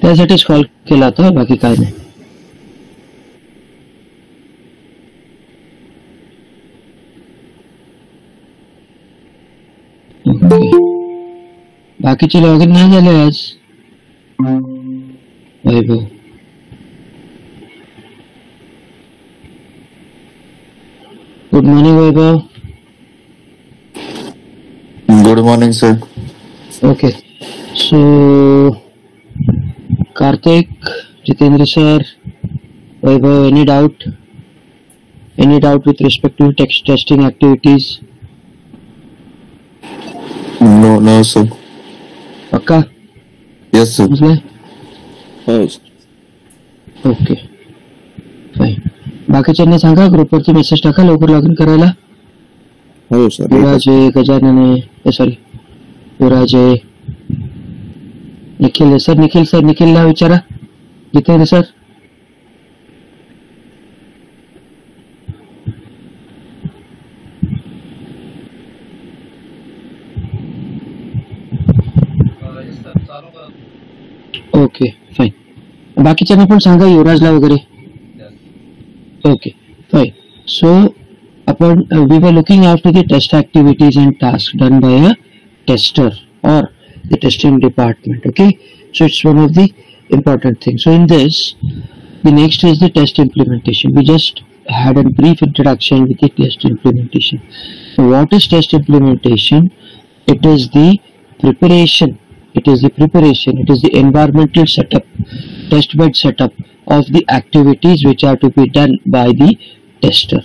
त्यासाठीच कॉल केला होता, बाकी काय नाही. बाकीचे लॉगिन नाही झाले आज. Vaibhav good morning. Vaibhav good morning sir. Okay, so Kartik, Jitendra sir, Vaibhav, any doubt? Any doubt with respect to testing activities? No sir. पक्का? Yes sir. Yes. Okay fine. बाकीच्यांना सांगा, ग्रुपवरती मेसेज टाका लवकर लॉग इन करायला. हो sir. Virajay, Gajanan, sorry Virajay, Nikhil sir, निखिलला विचारा. Jitendra sir. Okay fine. बाकीच्यांना पण सांगा, युवराजला वगैरे. Okay fine. सो आपण we were looking after the test activities and tasks done by a tester or the testing department. Okay, so it's one of the important things. So in this, the next is the test implementation. We just had a brief introduction with the test implementation. So what is test implementation? It is the preparation. It is the environmental setup, test bed setup of the activities which are to be done by the tester.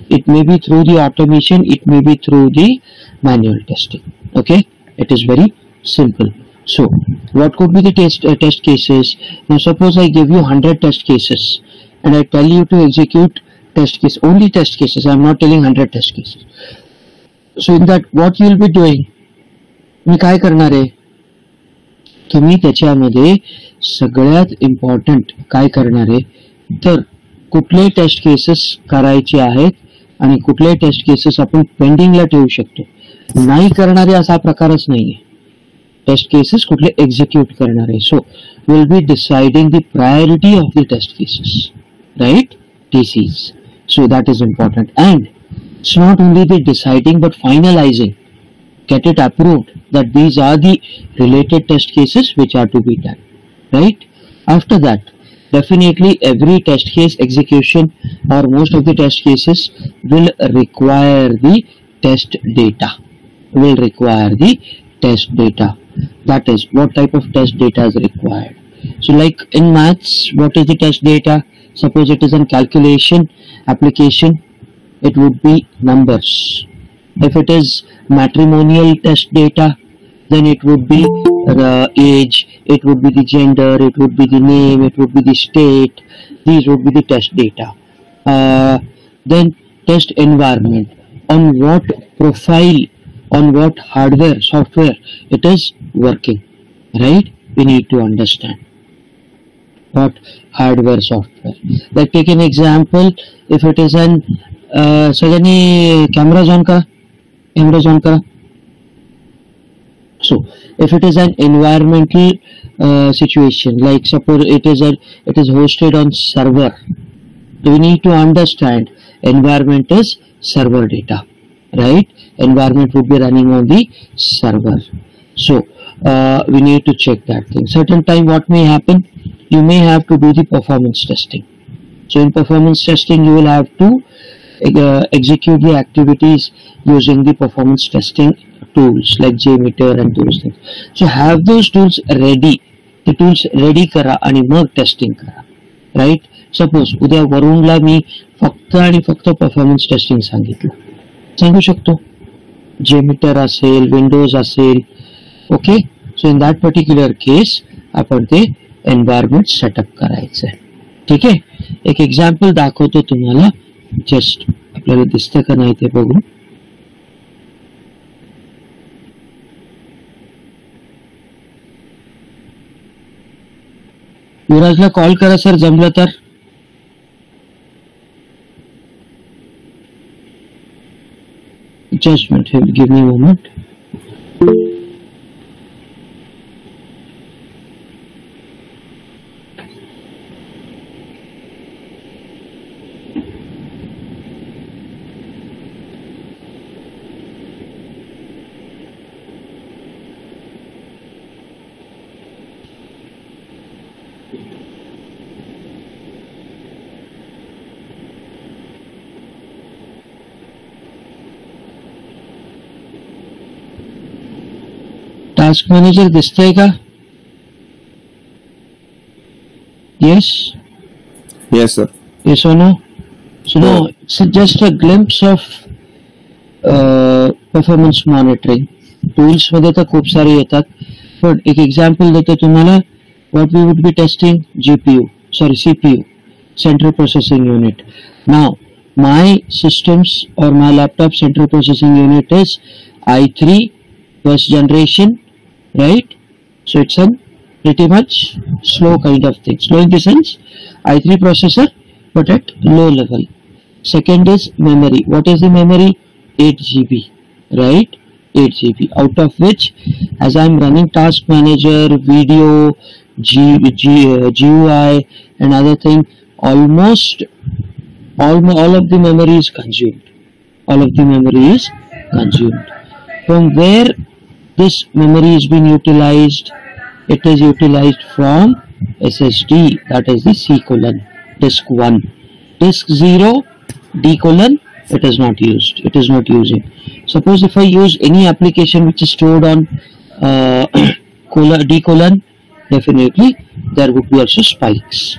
It may be through the automation, it may be through the manual testing. Okay, it is very simple. So what could be the test cases? Now suppose I give you 100 test cases and I tell you to execute only test cases. I am not telling 100 test cases. So in that, what you will be doing? मी काय करणार आहे? तुम्ही त्याच्यामध्ये सगळ्यात important काय करणार आहे, तर कुठले टेस्ट केसेस करायचे आहेत आणि कुठले टेस्ट केसेस आपण पेंडिंगला ठेवू शकतो. नाही करणारे असा प्रकारच नाहीये. टेस्ट केसेस कुठले एक्झिक्यूट करणार आहे. So will be deciding the priority of the test cases, right? TCs. So that is important, and it's not only the deciding but finalizing. Get it approved that these are the related test cases which are to be done, right? After that, definitely every test case execution or most of the test cases will require the test data. That is, what type of test data is required. So like in maths, what is the test data? Suppose it is a calculation application, it would be numbers. If it is matrimonial test data, then it would be the age, it would be the gender, it would be the name, it would be the state. These would be the test data. Then test environment, on what profile, on what hardware, software it is working, right? We need to understand what hardware, software. Like take an example, if it is an सगळ्यांनी cameras on का? So if it is an environmental situation, like suppose it is hosted on server, we need to understand environment is server data, right? Environment would be running on the server. So we need to check that thing. Certain time what may happen, you may have to do the performance testing. So in performance testing, you will have to execute the activities using the performance testing tools like JMeter and those things. So have those tools ready. The tools ready करा आणि मग testing करा, right? Suppose उद्या वरुणला मी फक्त आणि फक्त performance testing सांगू शकतो. JMeter असेल, विंडोज असेल, okay. So in that particular case आपण ते एन्व्हायरमेंट सेटअप करायचं आहे. ठीक आहे, एक एक्झाम्पल दाखवतो तुम्हाला, जस्ट आपल्याला दिसतं का नाही ते बघू. युवराजला कॉल करा सर जमलं तर. Just a minute, give me a moment. task manager दिसतंय का? Yes? Yes, sir. Yes or no? So now it's just a glimpse of performance monitoring. Tools मध्ये तर खूप सारे येतात, पण एक example देतो तुम्हाला. What we would be testing? CPU, Central Processing Unit. Now, my systems or my laptop Central Processing Unit is i3 first generation, right? So it's a pretty much slow kind of thing. Slow in the sense, i3 processor, but at low level. Second is memory. What is the memory? 8 GB, right? 8 GB, out of which, as I'm running task manager, video, GUI and other thing, almost all of the memory is consumed. All of the memory is consumed. From where this memory is being utilized? It is utilized from SSD, that is the C colon, disk 1. Disk 0, D colon, it is not used. It is not using. Suppose if I use any application which is stored on D colon, definitely there would be also spikes.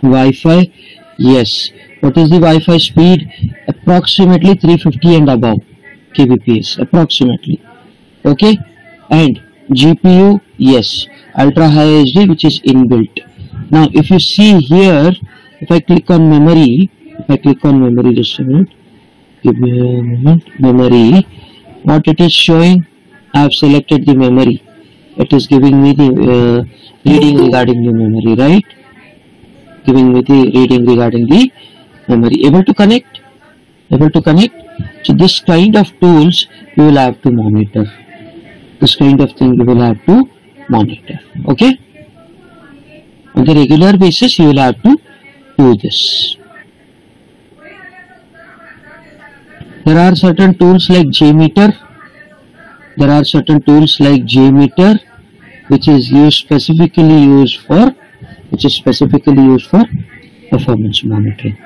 Wi-Fi, yes. What is the Wi-Fi speed? Approximately 350 and above kbps, approximately. Okay, and GPU, yes, ultra high HD, which is inbuilt. Now if you see here, if I click on memory, just a minute, give me a moment. Memory, what it is showing, I have selected the memory. It is giving me the reading regarding the memory, right? Giving me the reading regarding the memory. Able to connect? So this kind of tools you will have to monitor. This kind of thing you will have to monitor. Okay? On the regular basis you will have to do this. There are certain tools like JMeter. Which is specifically used for performance monitoring.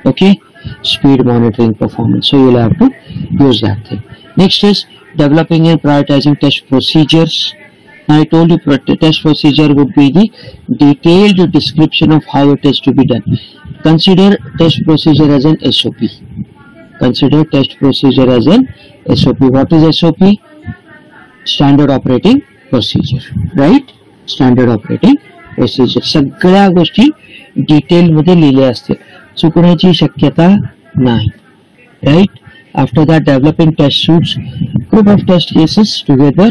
Okay, speed monitoring, performance. So you will have to use that thing. Next is developing and prioritizing test procedures. Now I told you test procedure would be the detailed description of how it is to be done. Consider test procedure as an SOP. What is SOP? Standard operating procedure, right? Standard operating procedure. सगळ्या गोष्टी detail मध्ये लिहिल्या असतील, चुकण्याची शक्यता नाही, right? After that, developing test suites, group of test cases together.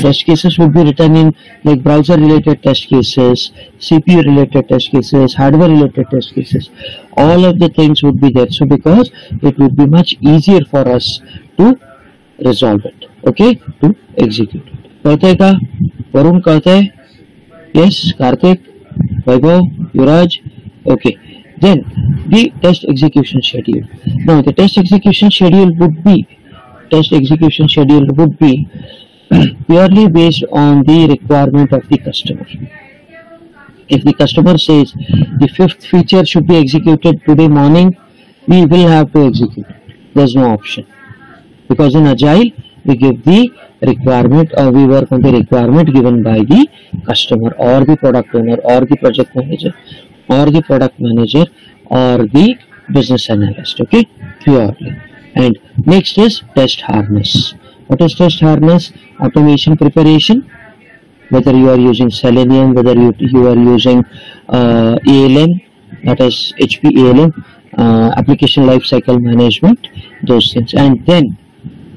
Test cases would be written in like browser related test cases, CPU related test cases, hardware related test cases. All of the things would be there. So because it would be much easier for us to resolve it, okay, to execute it. कळतंय का? वरुण कळतंय? Yes, Karthik, Vaibhav, Yuraj, okay. Then the test execution schedule. Now the test execution schedule would be purely based on the requirement of the customer. If the customer says the 5th feature should be executed today morning, we will have to execute it. There's no option, because in Agile we give the requirement, or we work on the requirement given by the customer or the product owner or the project manager or the product manager or the business analyst. Okay, purely. And next is test harness. What is test harness? Automation preparation. Whether you are using Selenium, whether you are using ALM, that is HP ALM, application lifecycle management, those things. And then,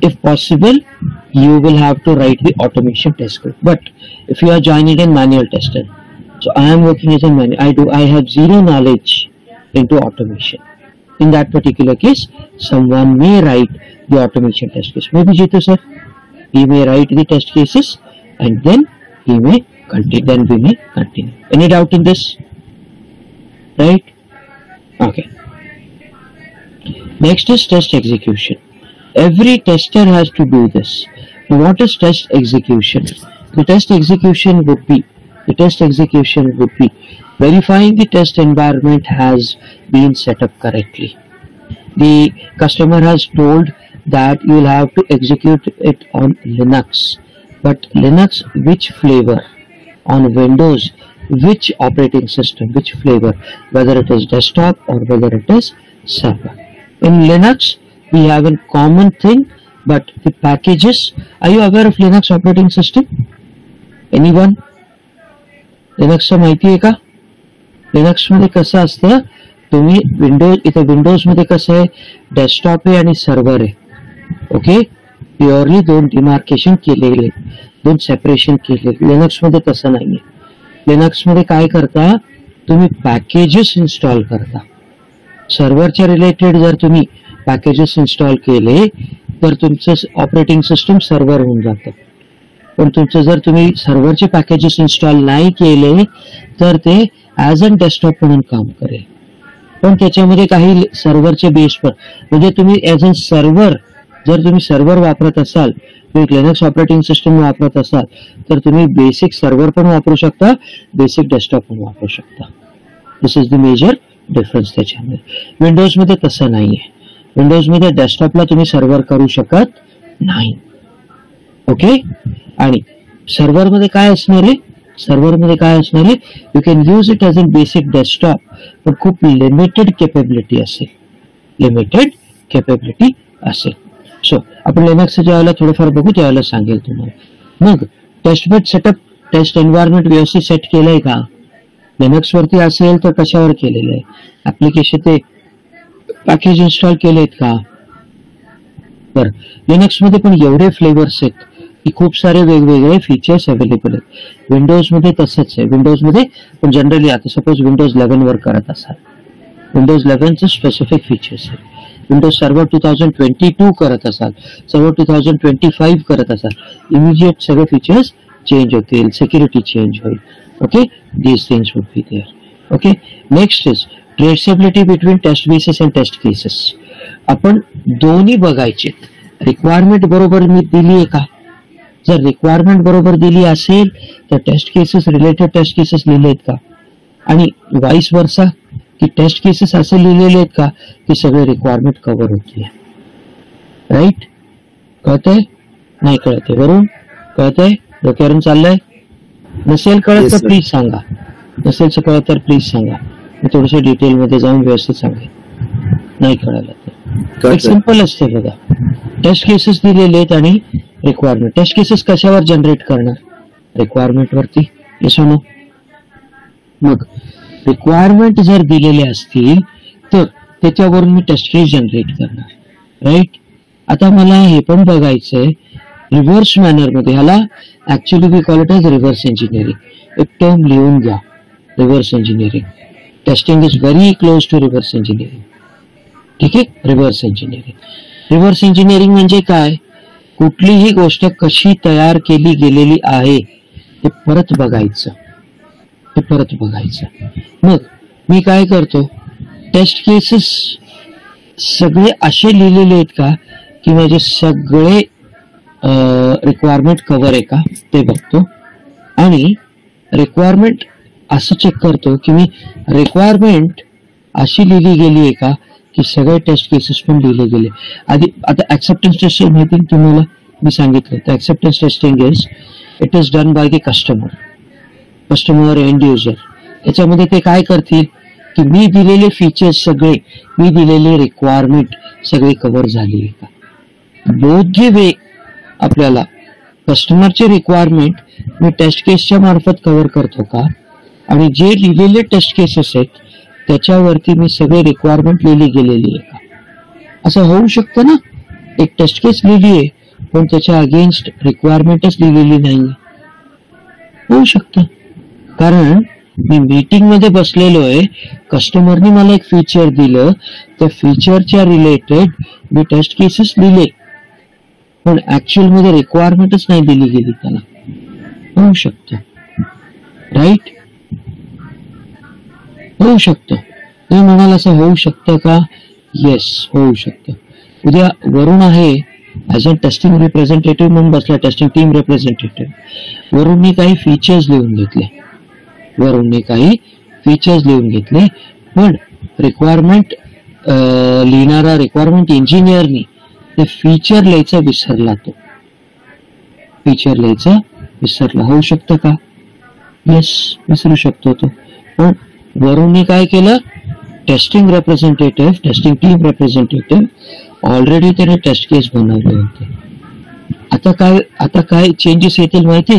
if possible, you will have to write the automation test script. But if you are joining in manual tester, so I am working as a manual. I have zero knowledge into automation. In that particular case, someone may write the automation test case. Maybe Jitu sir, he may write the test cases, and then he may continue. Then we may continue. Any doubt in this? Right? Okay. Next is test execution. Every tester has to do this. Now, what is test execution? The test execution would be verifying the test environment has been set up correctly. The customer has told that you will have to execute it on Linux. but Linux, which flavor? On Windows, which operating system, which flavor, whether it is desktop or whether it is server. In Linux, we have a common thing, but the packages. Are you aware of Linux operating system? Anyone? Linux माहिती आहे का? Linux मध्ये कसं असतं, तुम्ही Windows मध्ये कसं आहे, डेस्कटॉप आहे आणि सर्व्हर आहे. ओके, प्युअरली दोन डिमार्केशन केलेले, दोन सेपरेशन केले. लिनक्स मध्ये तसं नाहीये. लिनक्स मध्ये काय करता, तुम्ही पॅकेजेस इन्स्टॉल करता. सर्व्हरच्या रिलेटेड जर तुम्ही पॅकेजेस इन्स्टॉल केले तर तुमचं ऑपरेटिंग सिस्टम सर्व्हर होऊन जातं. पण तुमचं जर तुम्ही सर्व्हरचे पॅकेजेस इन्स्टॉल नाही केले तर ते ऍज अ डेस्कटॉप म्हणून काम करेल. पण त्याच्यामध्ये काही सर्व्हरचे बेस पण, म्हणजे तुम्ही ऍज अ सर्व्हर, जर तुम्ही सर्व्हर वापरत असाल, तुम्ही लिनक्स ऑपरेटिंग सिस्टम वापरत असाल तर तुम्ही बेसिक सर्व्हर पण वापरू शकता, बेसिक डेस्कटॉप पण वापरू शकता. दिस इज द मेजर डिफरन्स त्याच्यामध्ये. विंडोज मध्ये तसं नाहीये. विंडोज मध्ये डेस्कटॉपला तुम्ही सर्व्हर करू शकत नाही. ओके, आणि सर्व्हर मध्ये काय असणार आहे, सर्व्हर मध्ये काय असणार आहे, you can use it as a basic desktop, पण खूप लिमिटेड केपेबिलिटी असेल, लिमिटेड केपेबिलिटी असेल. सो आपण लिनक्सच्या ज्यावेळेला थोडंफार बघू त्यावेळेला सांगेल तुम्हाला. मग टेस्टबेड सेटअप, टेस्ट एन्व्हायरमेंट व्यवस्थित सेट केलंय का? लिनक्स वरती असेल तर कशावर केलेलं आहे, ऍप्लिकेशन ते पॅकेज इन्स्टॉल केलेत का? बरं, लिनक्स मध्ये पण एवढे फ्लेवर्स आहेत की खूप सारे वेगवेगळे फीचर्स अवेलेबल आहेत. विंडोज मध्ये तसंच आहे. विंडोज मध्ये पण जनरली आता सपोज विंडोज 11 वर करत असाल, विंडोज 11चे स्पेसिफिक फीचर्स आहेत. विंडोज सर्व्हर 2022 करत असाल, सर्व्हर 2025 करत असाल, इमिजिएट सगळे फीचर्स चेंज होतील, सिक्युरिटी चेंज होईल. Okay, these things would be there. Okay, next is traceability between test basis and test cases. आपण दोन्ही बघायचे. रिक्वायरमेंट बरोबर मी दिली आहे का? जर रिक्वायरमेंट बरोबर दिली असेल तर test cases, related test cases लिहिले आहेत का? आणि वाईस वर्सा, की टेस्ट केसेस असे लिहिलेले आहेत का की सगळे रिक्वायरमेंट कव्हर होती. राईट? कळतंय? नाही कळतंय? वरून कळतंय? डोक्यावरून चाललंय? नसेल कळत तर प्लीज सांगा. नसेल कळत तर प्लीज सांगा, मी थोडस डिटेल मध्ये जाऊन व्यवस्थित सांगेन. नाही कळालं तर एक सिंपल असते बघा. टेस्ट केसेस दिलेले आहेत आणि रिक्वायरमेंट. टेस्ट केसेस कशावर जनरेट करणार? रिक्वायरमेंट वरती. Yes no? मग रिक्वायरमेंट जर दिलेले असतील तर त्याच्यावरून मी टेस्ट केस जनरेट करणार. राईट? आता मला हे पण बघायचंय रिव्हर्स मॅनर मध्ये. ह्याला actually we call it as reverse engineering. एक टर्म लिहून घ्या, reverse engineering. Testing is very close to reverse engineering. ठीक आहे, रिव्हर्स इंजिनिअरिंग. रिव्हर्स इंजिनिअरिंग म्हणजे काय? कुठलीही गोष्ट कशी तयार केली गेलेली आहे ते परत बघायचं, ते परत बघायचं. मग मी काय करतो, टेस्ट केसेस सगळे असे लिहिलेले आहेत का की माझे सगळे रिक्वायरमेंट कव्हर आहे का ते बघतो. आणि रिक्वायरमेंट असं चेक करतो की मी रिक्वायरमेंट अशी लिहिली गेली आहे का की सगळे टेस्ट केसेस पण लिहिले गेले. आधी आता ऍक्सेप्टन्स टेस्टिंग माहिती तुम्हाला मी सांगितलं. तर acceptance testing it is done by the customer, customer end user. याच्यामध्ये ते काय करतील की मी दिलेले फीचर्स सगळे, मी दिलेले रिक्वायरमेंट सगळे कव्हर झाली आहे का. बोथ वे आपल्याला कस्टमरचे रिक्वायरमेंट मी टेस्ट केसच्या मार्फत कव्हर करतो का, आणि जे लिहिलेले टेस्ट केसेस आहेत त्याच्यावरती मी सगळे रिक्वायरमेंट लिहिली गेलेली आहे का. असं होऊ शकतं ना, एक टेस्ट केस लिहिली आहे पण त्याच्या अगेन्स्ट रिक्वायरमेंटच लिहिलेली नाही. होऊ शकतं, कारण मी मीटिंग मध्ये बसलेलो आहे, कस्टमरने मला एक फीचर दिलं, त्या फीचरच्या रिलेटेड मी टेस्ट केसेस लिहिले पण ऍक्च्युअल मध्ये रिक्वायरमेंटच नाही दिली गेली त्याला. होऊ शकतं. राईट? होऊ शकतं. तुम्ही म्हणाल असं होऊ शकतं का? येस, होऊ शकतं. उद्या वरून आहे ऍज अ टेस्टिंग रिप्रेझेंटेटिव्ह म्हणून बसला, टेस्टिंग टीम रिप्रेझेंटेटिव्ह. वरून मी काही फीचर्स लिहून घेतले, वरून मी काही फीचर्स लिहून घेतले, पण रिक्वायरमेंट लिहिणारा रिक्वायरमेंट इंजिनियरनी ते फीचर लिहायचा विसरला. तो फीचर लिहायचं विसरला. होऊ शकतं का? येस, विसरू शकतो तो. पण वरून काय केलं, testing representative, testing team representative already त्याने टेस्ट केस बनवले होते. आता काय चेंजेस येतील माहिती?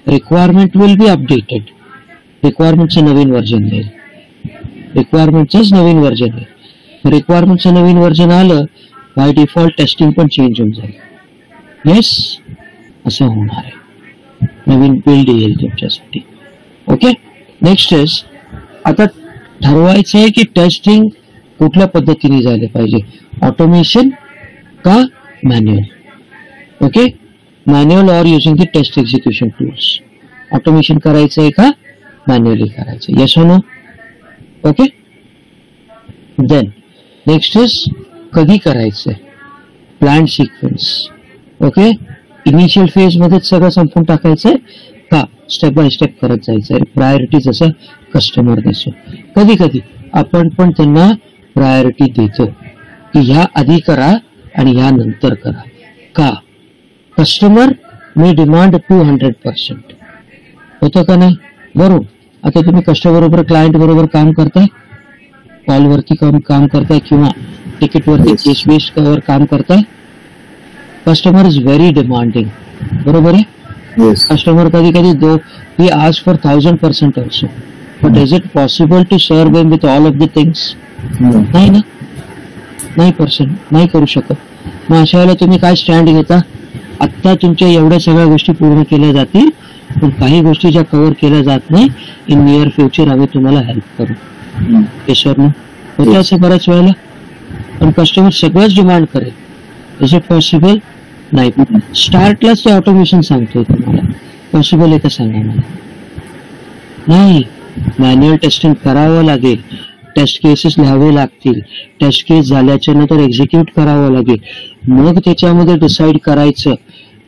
Requirement will be updated. रिक्वायरमेंटचं नवीन व्हर्जन येईल. रिक्वायरमेंटचंच नवीन व्हर्जन येईल. रिक्वायरमेंटचं नवीन व्हर्जन आलं बाय डिफॉल्ट टेस्टिंग पण चेंज होऊन जाईल. येस, असं होणार आहे. नवीन बिल्ड येईल तुमच्यासाठी. ओके, नेक्स्ट इज आता ठरवायचं आहे की टेस्टिंग कुठल्या पद्धतीने झाले पाहिजे, ऑटोमेशन का manual. Okay, manual or using the test execution tools. Automation करायचं आहे का मॅन्युअली करायचं? Yes or no? Okay, then next is कधी करायचंय, plan sequence. Okay, initial phase मध्येच सगळं संपून टाकायचंय का स्टेप बाय स्टेप करत जायचंय? प्रायोरिटी जसं कस्टमर देतो, कधी कधी आपण पण त्यांना प्रायोरिटी देतो की ह्या आधी करा आणि ह्या नंतर करा. का? कस्टमर मे डिमांड 200%. होतं का नाही? बरोबर. आता तुम्ही कस्टमर बरोबर, क्लायंट बरोबर काम करताय, कॉलवरती काम करताय किंवा तिकीटवरती केस बेस्ड वर काम करताय. Customer is very demanding. बरोबर आहे? कस्टमर कधी कधी he asks for 1000% also, but is it possible to serve them with all of the things? नाही ना, नाही करू शकत. मग अशा वेळेला तुम्ही काय स्टँड घेता? आत्ता तुमच्या एवढ्या सगळ्या गोष्टी पूर्ण केल्या जातील, पण काही गोष्टी ज्या कव्हर केल्या जात नाही, इन नियर फ्युचर आम्ही तुम्हाला हेल्प करू. ईश्वरनं होतं असं बऱ्याच वेळेला. पण कस्टमर सगळंच डिमांड करेल. Is it possible? नाही. स्टार्टलाच ते ऑटोमेशन सांगतोय तुम्हाला. पॉसिबल आहे का सांगा मला? नाही. मॅन्युअल टेस्टिंग करावं लागेल, टेस्ट केसेस लिहावे लागतील, टेस्ट केस झाल्याच्या नंतर एक्झिक्यूट करावं लागेल, मग त्याच्यामध्ये डिसाईड करायचं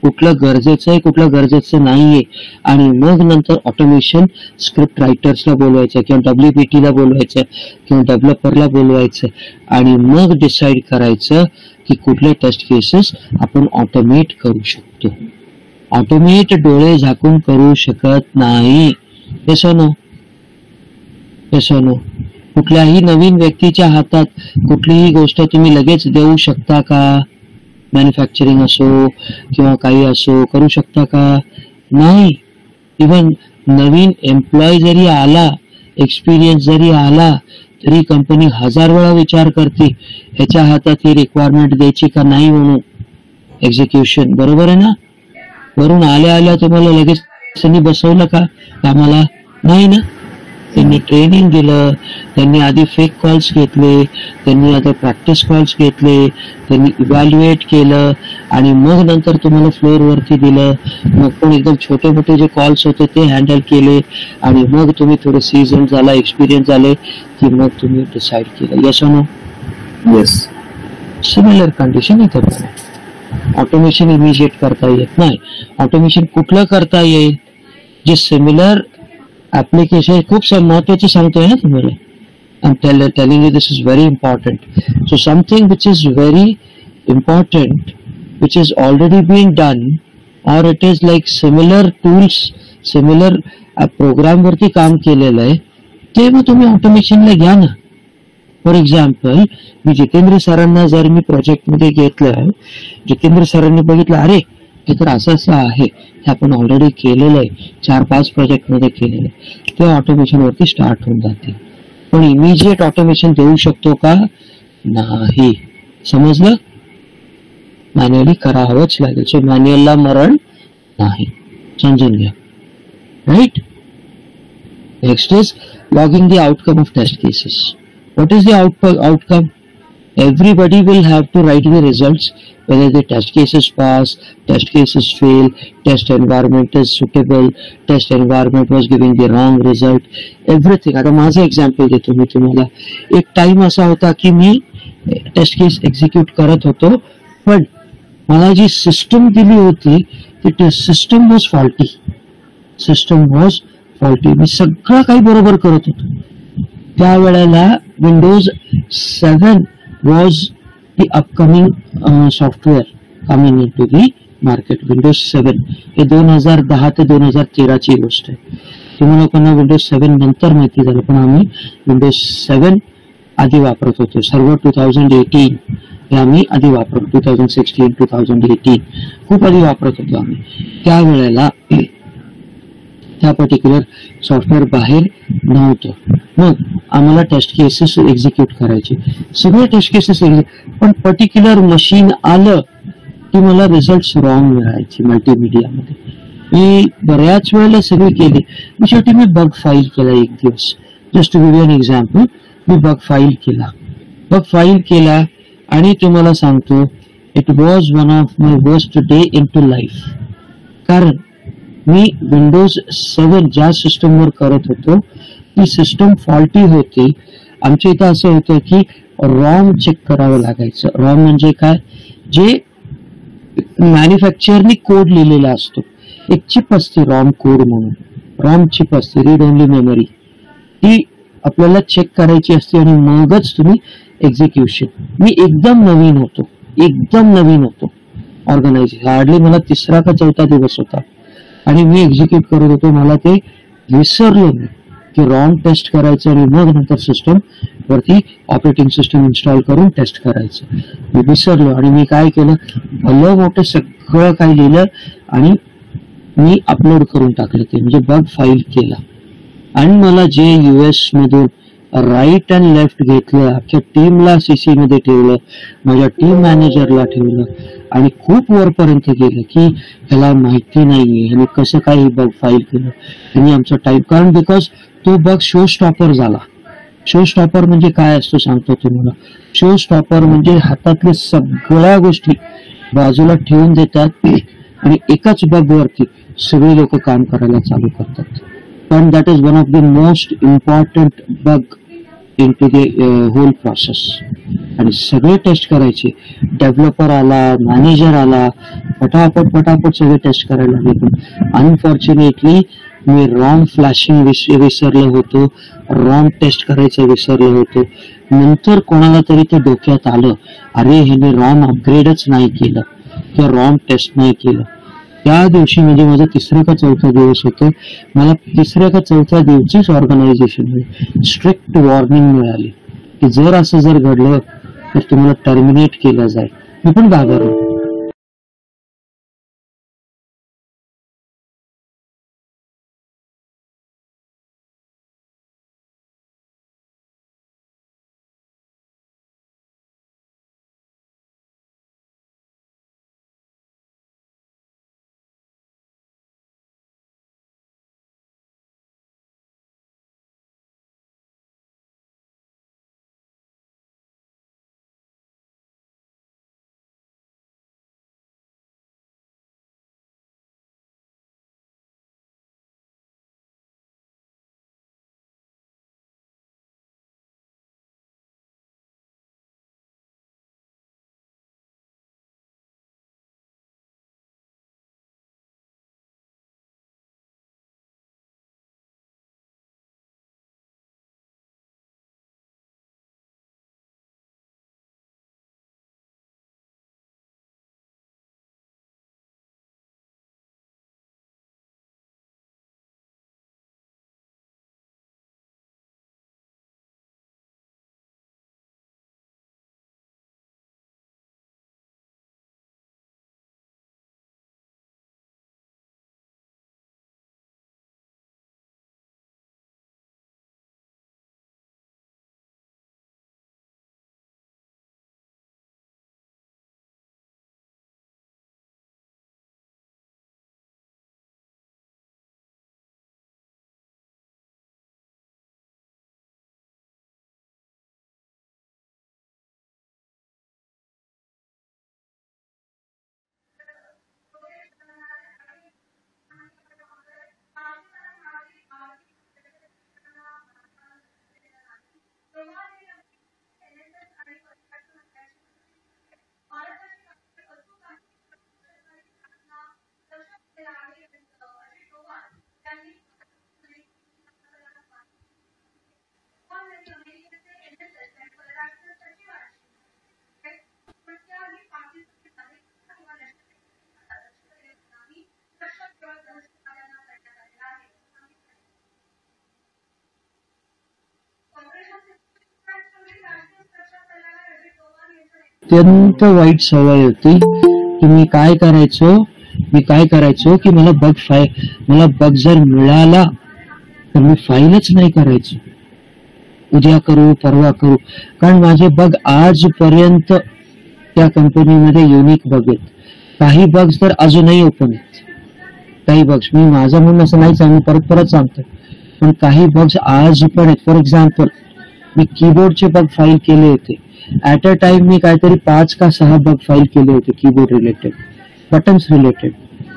कुठलं गरजेचं आहे कुठलं गरजेचं नाहीये, आणि मग नंतर ऑटोमेशन स्क्रिप्ट रायटर्सला बोलवायचं किंवा WPT ला बोलवायचं किंवा डेव्हलपरला बोलवायचं आणि मग डिसाईड करायचं की कुठले टेस्ट केसेस आपण ऑटोमेट करू शकतो. ऑटोमेट डोळे झाकून करू शकत नाही. Yes or no? Yes or no? कुठल्याही नवीन व्यक्तीच्या हातात कुठलीही गोष्ट तुम्ही लगेच देऊ शकता का? मॅन्युफॅक्चरिंग असो किंवा काही असो करू शकता का? नाही. इव्हन नवीन एम्प्लॉय जरी आला, एक्सपिरियन्स जरी आला, तरी कंपनी 1000 वेळा विचार करते ह्याच्या हातात ही रिक्वायरमेंट द्यायची का नाही म्हणून. एक्झिक्युशन बरोबर आहे ना? वरून आल्या तुम्हाला लगेच त्यांनी बसवलं का कामाला? नाही ना. त्यांनी ट्रेनिंग दिलं, त्यांनी आधी फेक कॉल्स घेतले, त्यांनी आता प्रॅक्टिस कॉल्स घेतले, त्यांनी इव्हॅल्युएट केलं आणि मग नंतर तुम्हाला फ्लोअर वरती दिलं. मग पण एकदम छोटे मोठे जे कॉल्स होते ते हँडल केले आणि मग तुम्ही थोडे सीझन झाला, एक्सपिरियन्स झाले की मग तुम्ही डिसाईड केलं. Yes or no? Yes. Similar condition इथे पण. ऑटोमेशन इमिजिएट करता येत नाही. ऑटोमेशन कुठलं करता येईल? जे सिमिलर ऍप्लिकेशन. खूप महत्वाचं सांगतोय ना तुम्हाला. I'm telling you this is very important. So something which is very important, which is already being done, or it is like similar tools, similar program वरती काम केलेलं आहे, ते मग तुम्ही ऑटोमेशनला घ्या ना. फॉर एक्झाम्पल, मी जितेंद्र सरांना जर मी प्रोजेक्ट मध्ये घेतलं, जितेंद्र सरांनी बघितलं अरे हे तर असं आहे, हे आपण ऑलरेडी केलेलं आहे, 4-5 प्रोजेक्ट मध्ये केलेलं आहे, ते ऑटोमेशन वरती स्टार्ट होऊन जाते. पण इमिजिएट ऑटोमेशन देऊ शकतो का? नाही. समजलं? मॅन्युअली करावंच लागेल. सो मॅन्युअलला मरण नाही, समजून घ्या. Right. Next is logging the outcome of test cases. What is the outcome? Everybody will have to write the results, whether the test cases pass, test cases fail, test environment is suitable, test environment was giving the wrong result, everything. आता माझं example देतो मी तुम्हाला. एक time असा होता की मी test केस execute करत होतो, पण मला जी सिस्टम दिली होती ती सिस्टम वॉज फॉल्टी. मी सगळं काही बरोबर करत होतो. त्यावेळेला Windows 7 was the upcoming software coming into the market. Windows 7 हे 2010 ते 2013 ची गोष्ट आहे. तुम्ही लोकांना विंडोज 7 नंतर माहिती झालं, पण आम्ही विंडोज 7 आधी वापरत होतो. सर्व 2018 हे आम्ही आधी वापरत, 2016 2018 खूप आधी वापरत होतो आम्ही. त्यावेळेला त्या पर्टिक्युलर सॉफ्टवेअर बाहेर नव्हतं. मग आम्हाला टेस्ट केसेस एक्झिक्यूट करायचे, सगळे टेस्ट केसेस पण पर्टिक्युलर मशीन आलं की मला रिझल्ट रॉंग मिळायचे मल्टीमीडियामध्ये. मी बऱ्याच वेळेला सगळे केले. शेवटी मी बग फाईल केला एक दिवस. Just to give you an example, मी बग फाईल केला आणि तुम्हाला सांगतो it was one of my worst day in to life. कारण मी विंडोज 7 ज्या सिस्टमवर करत होतो ती सिस्टम फॉल्टी होती. आमच्या इथं असं होतं की रॉम चेक करावं लागायचं. रॉम म्हणजे काय, जे मॅन्युफॅक्चरनी कोड लिहिलेला असतो. एक चिप असते रॉम कोड म्हणून, रॉम चिप असते, रीड ओनली मेमरी, ती आपल्याला चेक करायची असते आणि मगच तुम्ही एक्झिक्युशन. मी एकदम नवीन होतो ऑर्गनायझेशन. हार्डली मला 3रा का 4था दिवस होता आणि मी एक्झिक्यूट करत होतो. मला ते विसरलो मी की रॉम टेस्ट करायचं आणि मग नंतर सिस्टम वरती ऑपरेटिंग सिस्टम इन्स्टॉल करून टेस्ट करायचं. मी विसरलो आणि मी काय केलं, भलं मोठं सगळं काय लिहिलं आणि मी अपलोड करून टाकलं ते, म्हणजे बग फाईल केला. आणि मला जे US मधून राईट अँड लेफ्ट घेतलं, अख्ख्या टीमला सीसी मध्ये ठेवलं, माझ्या टीम मॅनेजरला ठेवलं आणि खूप वरपर्यंत गेलं की ह्याला माहिती नाहीये ह्याने कसं काय ही बग फाईल केलं. ह्याने आमचा टाईप, कारण बिकॉज तो बग शो स्टॉपर झाला. शो स्टॉपर म्हणजे काय असतो सांगतो तुम्हाला. शो स्टॉपर म्हणजे हातातल्या सगळ्या गोष्टी बाजूला ठेवून देतात आणि एकाच बग वरती सगळे लोक काम करायला चालू करतात. पण that is one of the most important bug in to the whole process. आणि सगळे टेस्ट करायचे. डेव्हलपर आला, मॅनेजर आला, पटापट सगळे टेस्ट करायला लागले. पण अनफॉर्च्युनेटली मी रॉम फ्लॅशिंग विसरलो होतो, रॉम टेस्ट करायचं विसरलो होतो. नंतर कोणाला तरी ते डोक्यात आलं, अरे ह्याने रॉम अपग्रेडच नाही केलं किंवा रॉम टेस्ट नाही केलं. त्या दिवशी म्हणजे माझा 3रा का 4था दिवस होतो. मला 3ऱ्या का 4थ्या दिवशीच ऑर्गनायझेशन स्ट्रिक्ट वॉर्निंग मिळाली की जर असं घडलं तर तुम्हाला टर्मिनेट केलं जाईल. मी पण घाबरलो. अत्यंत वाईट सवय होती की मी काय करायचो की मला बग जर मिळाला तर मी फाईलच नाही करायचो, उद्या करू परवा करू, कारण माझे बग आजपर्यंत त्या कंपनीमध्ये युनिक बग आहेत. काही बग्स तर अजूनही ओपन आहेत. काही बग्स मी माझं म्हणून असं नाही सांगू, परत सांगतो, पण काही बग्स आज पण आहेत. फॉर एक्झाम्पल मी कीबोर्डचे बग फाईल केले होते. ऍट अ टाइम मी काहीतरी 5 का 6 बग फाईल केले होते कीबोर्ड रिलेटेड, बटन्स रिलेटेड.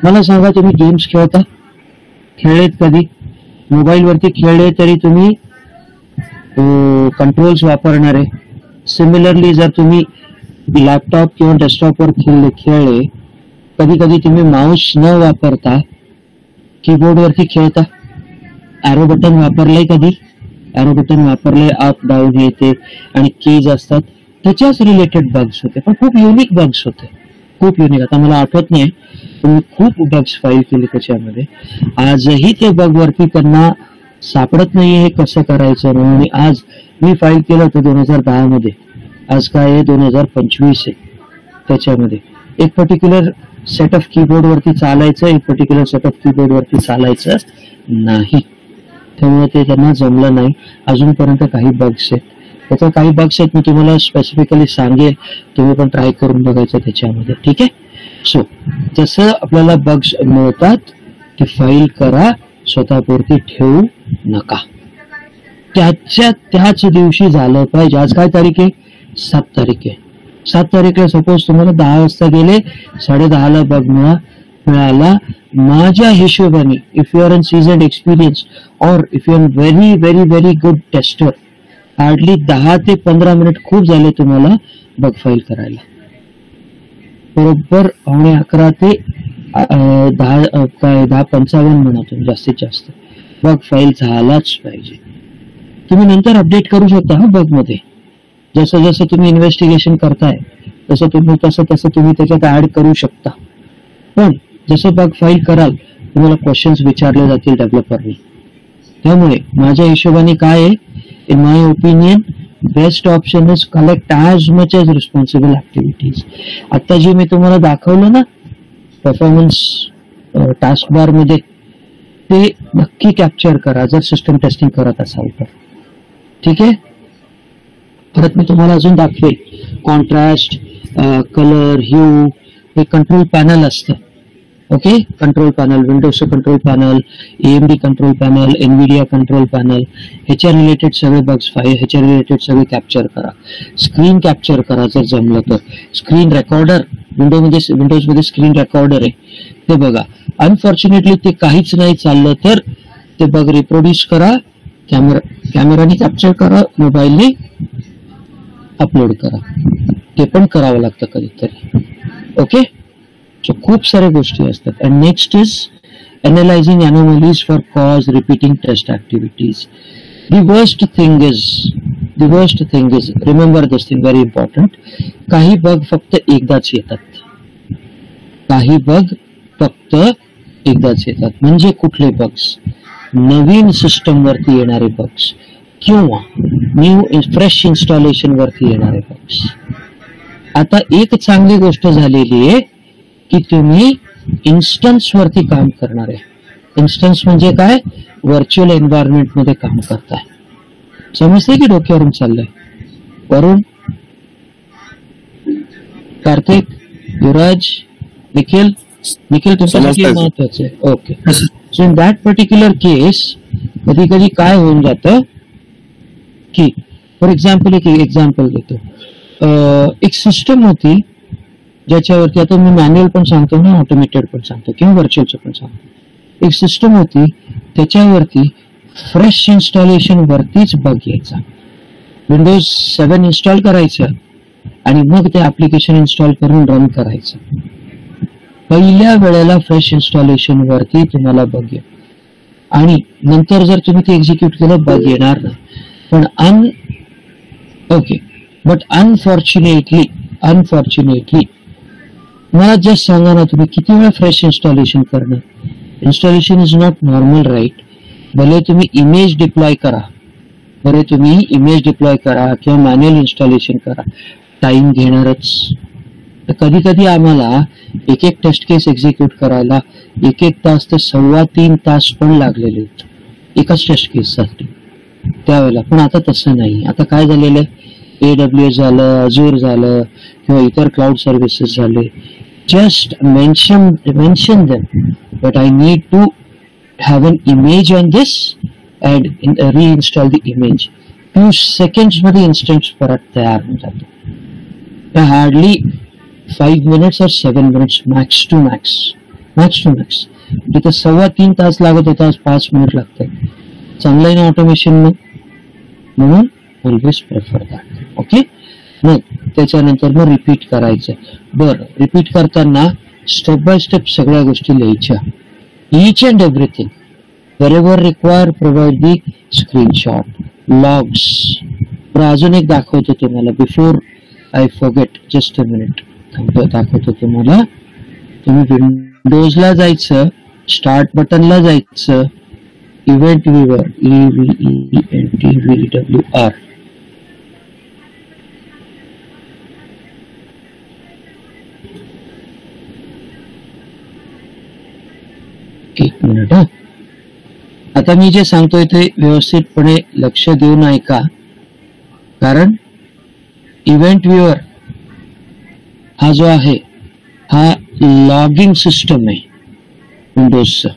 मला सांगा, तुम्ही गेम्स खेळलेत कधी? मोबाईल वरती खेळले तरी तुम्ही कंट्रोल्स वापरणार आहे. सिमिलरली जर तुम्ही लॅपटॉप किंवा डेस्कटॉपवर खेळले, कधी कधी तुम्ही माऊस न वापरता कीबोर्ड वरती खेळता. ॲरो बटन वापरलंय कधी? ॲरो बटन वापरलंय, अप डाऊन येते आणि कीज असतात. त्याच्याच रिलेटेड बग्स होते, पण खूप युनिक बग्स होते, खूप युनिक. आता मला आठवत नाही, पण मी खूप बग्स फाईल केले त्याच्यामध्ये. आजही ते बग वरती त्यांना सापडत नाहीये हे कसं करायचं म्हणून. आणि आज मी फाईल केलं होतं 2010 मध्ये, आज काय आहे 2025 आहे. त्याच्यामध्ये एक पर्टिक्युलर सेट ऑफ कीबोर्ड वरती चालायचं, एक पर्टिक्युलर सेट ऑफ कीबोर्ड वरती चालायचं नाही. त्यामुळे ते त्यांना जमलं नाही. अजूनपर्यंत काही बग्स आहेत, त्याच्या काही बग्स आहेत, मी तुम्हाला स्पेसिफिकली सांगेल, तुम्ही पण ट्राय करून बघायचं त्याच्यामध्ये. ठीक आहे. सो जसं आपल्याला बग्स मिळतात ते फाईल करा, स्वतःपुरती ठेवू नका. त्याच दिवशी झालं पाहिजे. आज काय तारीख आहे? 7 तारीख आहे. 7 तारीखला सपोज तुम्हाला 10 वाजता गेले, 10:30ला बग मिळाला. माझ्या हिशोबाने, if you are unseasoned experience or if you are very very very good tester, hardly 10 ते 15 मिनिट खूप झाले तुम्हाला बग फाईल करायला. बरोबर 11:15 ते 10:55 म्हणा तुम्ही, जास्तीत जास्त बग फाईल झालाच पाहिजे. तुम्ही नंतर अपडेट करू शकता हा बग मध्ये. जसं जसं तुम्ही इन्व्हेस्टिगेशन करताय तसं तुम्ही त्याच्यात ऍड करू शकता. पण जसं बग फाईल कराल तुम्हाला क्वेश्चन्स विचारले जातील डेव्हलपरनी. त्यामुळे माझ्या हिशोबाने काय आहे, in my opinion best option is collect as much as responsible activities. आता जे मी तुम्हाला दाखवलं ना परफॉर्मन्स टास्क बार मध्ये, ते नक्की कॅप्चर करा जर सिस्टम टेस्टिंग करत असाल तर. ठीक आहे. परत मी तुम्हाला अजून दाखवेल. कॉन्ट्रास्ट, कलर, ह्यू, हे कंट्रोल पॅनल असतं. ओके, कंट्रोल पॅनल, विंडोजचं control panel, AMD control panel, NVIDIA control panel, ह्याच्या रिलेटेड सगळे बग्स फाईल, ह्याच्या रिलेटेड सगळे कॅप्चर करा. स्क्रीन कॅप्चर करा जर जमलं तर. स्क्रीन रेकॉर्डर, विंडोजमध्ये स्क्रीन रेकॉर्डर आहे, ते बघा. अनफॉर्च्युनेटली ते काहीच नाही चाललं तर ते बग रिप्रोड्यूस करा, कॅमेराने कॅप्चर करा, मोबाईलने अपलोड करा. ते पण करावं लागतं कधीतरी. ओके. सो खूप साऱ्या गोष्टी असतात. And next is analysing anomalies for cause repeating test activities. The worst thing is, remember this thing, very important. काही बग फक्त एकदाच येतात. म्हणजे कुठले बग्स? नवीन सिस्टम वरती येणारे बग्स किंवा फ्रेश इन्स्टॉलेशन वरती येणारे बग्स. आता एक चांगली गोष्ट झालेली आहे की तुम्ही इन्स्टन्स वरती काम करणार आहे. इन्स्टन्स म्हणजे काय? व्हर्च्युअल एन्व्हायरमेंट मध्ये काम करताय. समजते की डोक्यावरून चाललंय? वरुण, कार्तिक, युवराज, निखिल तुमच्यासाठी महत्वाचं आहे. Okay. So in that particular case कधी कधी काय होऊन जातं की, फॉर एक्झाम्पल एक एक्झाम्पल देतो. एक सिस्टम होती ज्याच्यावरती, आता मी मॅन्युअल पण सांगतो ना, ऑटोमेटेड पण सांगतो किंवा व्हर्च्युअलचं पण सांगतो. एक सिस्टम होती त्याच्यावरती फ्रेश इन्स्टॉलेशन वरतीच बग यायचा. विंडोज 7 इन्स्टॉल करायचं आणि मग ते ऍप्लिकेशन इन्स्टॉल करून रन करायचं. पहिल्या वेळेला फ्रेश इन्स्टॉलेशन वरती तुम्हाला बग येईल आणि नंतर जर तुम्ही ते एक्झिक्यूट केलं बग येणार नाही. पण बट अनफॉर्च्युनेटली मला जस्ट सांगा ना, तुम्ही किती वेळा फ्रेश इन्स्टॉलेशन करणार? Installation is not normal, right? भले तुम्ही इमेज डिप्लॉय करा किंवा मॅन्युअल इन्स्टॉलेशन करा, टाइम घेणारच. कधी कधी आम्हाला एक एक टेस्ट केस एक्झिक्यूट करायला 1-1 तास ते 3.25 तास पण लागलेले एकाच टेस्ट केससाठी त्यावेळेला. पण आता तसं नाही. आता काय झालेलं आहे, AWS झालं, Azure झालं किंवा इतर क्लाउड सर्व्हिसेस झाले, just mention them but I need to have an image on this and reinstall the image. 2 seconds मध्ये इन्स्टन्स परत तयार होऊन जातो. Hardly 5 minutes or 7 minutes max to max. तिथं 3.25 तास लागत होता, आज 5 मिनिट लागतात. चांगलं आहे ना ऑटोमेशन म्हणून ऑलवेज प्रेफर दॅट. ओके, मग त्याच्यानंतर मग रिपीट करायचं. बरं, रिपीट करताना स्टेप बाय स्टेप सगळ्या गोष्टी लिहायच्या, each and everything. wherever required provide the screenshot, logs. बरं, अजून एक दाखवतो तुम्हाला. Before I forget, just a minute दाखवतो तुम्हाला. तुम्ही विंडोजला जायचं, स्टार्ट बटनला जायचं, इव्हेंट व्ह्यूवर, EVENTVWR. एक मिनिट. आता मी जे सांगतोय ते व्यवस्थितपणे लक्ष देऊन ऐका, कारण इव्हेंट व्ह्यूवर हा जो आहे हा लॉगिंग सिस्टम आहे. विंडोजचं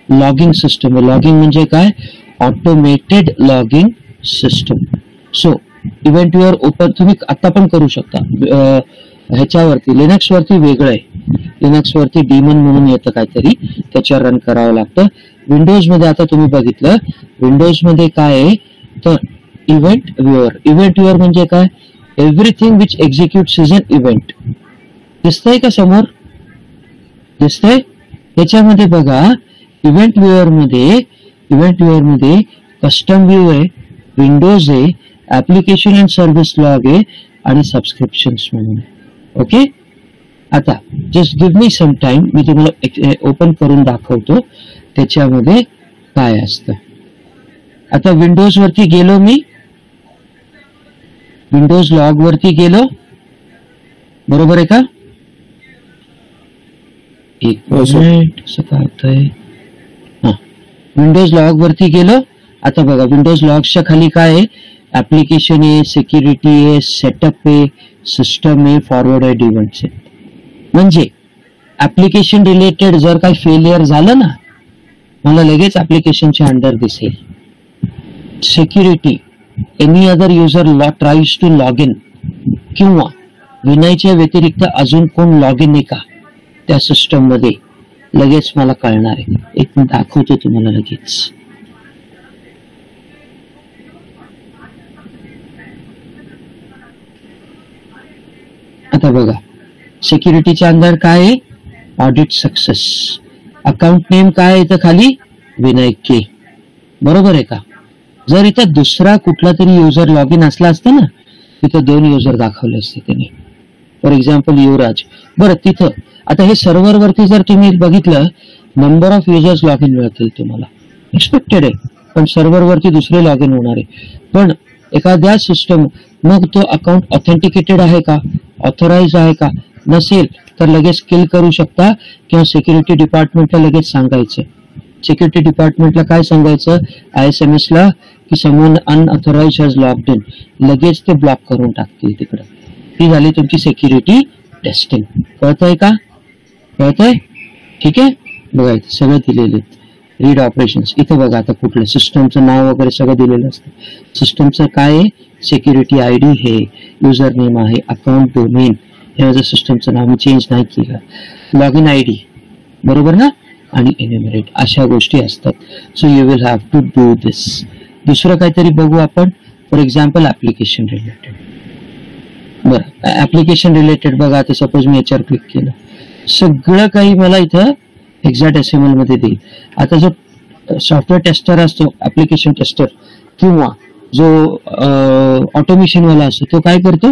लॉगिंग सिस्टम आहे. लॉगिंग म्हणजे काय, automated logging system. So event viewer open तुम्ही आता पण करू शकता. ह्याच्यावरती लिनक्स वरती वेगळं आहे. लिनक्स वरती डीमन म्हणून येतं काहीतरी, त्याच्यावर रन करावं लागतं. विंडोज मध्ये आता तुम्ही बघितलं, विंडोज मध्ये काय आहे तर इव्हेंट व्ह्यूवर. इव्हेंट व्ह्यूवर म्हणजे काय, everything which executes is an event. दिसतंय का समोर, दिसतंय? त्याच्यामध्ये बघा इव्हेंट व्ह्यूवर मध्ये कस्टम व्ह्यू आहे, विंडोज आहे, ऍप्लिकेशन अँड सर्व्हिस लॉग आहे आणि सबस्क्रिप्शन्स म्हणून. ओके, आता just give me some time, मी तुम्हाला ओपन करून दाखवतो त्याच्यामध्ये काय असतं. आता विंडोज वरती गेलो, मी विंडोज लॉग वरती गेलो, बरोबर आहे का? एक मिनिट, असं काय होतंय. हा, विंडोज लॉग वरती गेलो. आता बघा विंडोज लॉगच्या खाली काय आहे, ऍप्लिकेशन आहे, सिक्युरिटी आहे, सेटअप आहे, सिस्टम आहे, फॉरवर्ड इव्हेंट्स आहे. म्हणजे ऍप्लिकेशन रिलेटेड जर काही फेलियर झालं ना, मला लगेच ऍप्लिकेशनच्या अंडर दिसेल. Security, any other user tries to log in, किंवा विनयच्या व्यतिरिक्त अजून कोण लॉग इन आहे का त्या सिस्टम मध्ये, लगेच मला कळणार आहे. एक मिनिट दाखवतो तुम्हाला लगेच. आता बघा सिक्युरिटीच्या अंदर काय आहे, ऑडिट सक्सेस. अकाउंट नेम काय आहे इथं खाली, विनायक के, बरोबर आहे का? जर इथं दुसरा कुठला तरी युजर लॉग इन असला असता ना, तिथं 2 युजर दाखवले असते त्याने, फॉर एक्झाम्पल युवराज. बरं, तिथं आता हे सर्व्हर वरती जर तुम्ही बघितलं, number of users log in मिळतील तुम्हाला, एक्सपेक्टेड आहे. पण सर्व्हर वरती दुसरे लॉग इन होणार आहे. पण एखाद्या सिस्टम, मग तो अकाउंट ऑथेंटिकेटेड आहे का, ऑथराइज आहे का, नसेल तर लगेच किल करू शकता, किंवा सिक्युरिटी डिपार्टमेंटला लगेच सांगायचं. सिक्युरिटी डिपार्टमेंटला काय सांगायचं, ISMS ला, की someone unauthorised has logged in, लगेच ते ब्लॉक करून टाकतील तिकडे. ही झाली तुमची सिक्युरिटी टेस्टिंग. कळतंय का, कळतंय? ठीक आहे, बघा इथे सगळं दिलेले. रीड ऑपरेशन्स, इथं बघा आता कुठलं सिस्टमचं नाव वगैरे सगळं दिलेलं असतं. सिस्टमचं काय आहे, सिक्युरिटी ID हे, युजर नेम आहे, अकाउंट डोमेन, हे माझं सिस्टमचं नाव मी चेंज नाही केलं, लॉग इन ID, बरोबर ना, आणि एन्युमरेट, अशा गोष्टी असतात. So you will have to do this. दुसरं काहीतरी बघू आपण, फॉर एक्झाम्पल ऍप्लिकेशन रिलेटेड. बरं, ऍप्लिकेशन रिलेटेड बघा. आता सपोज मी याच्यावर क्लिक केलं, सगळं काही मला इथं हेक्साडेसिमल मध्ये देईल. आता जो सॉफ्टवेअर टेस्टर असतो, ऍप्लिकेशन टेस्टर, किंवा जो ऑटोमेशन वाला असतो, तो काय करतो,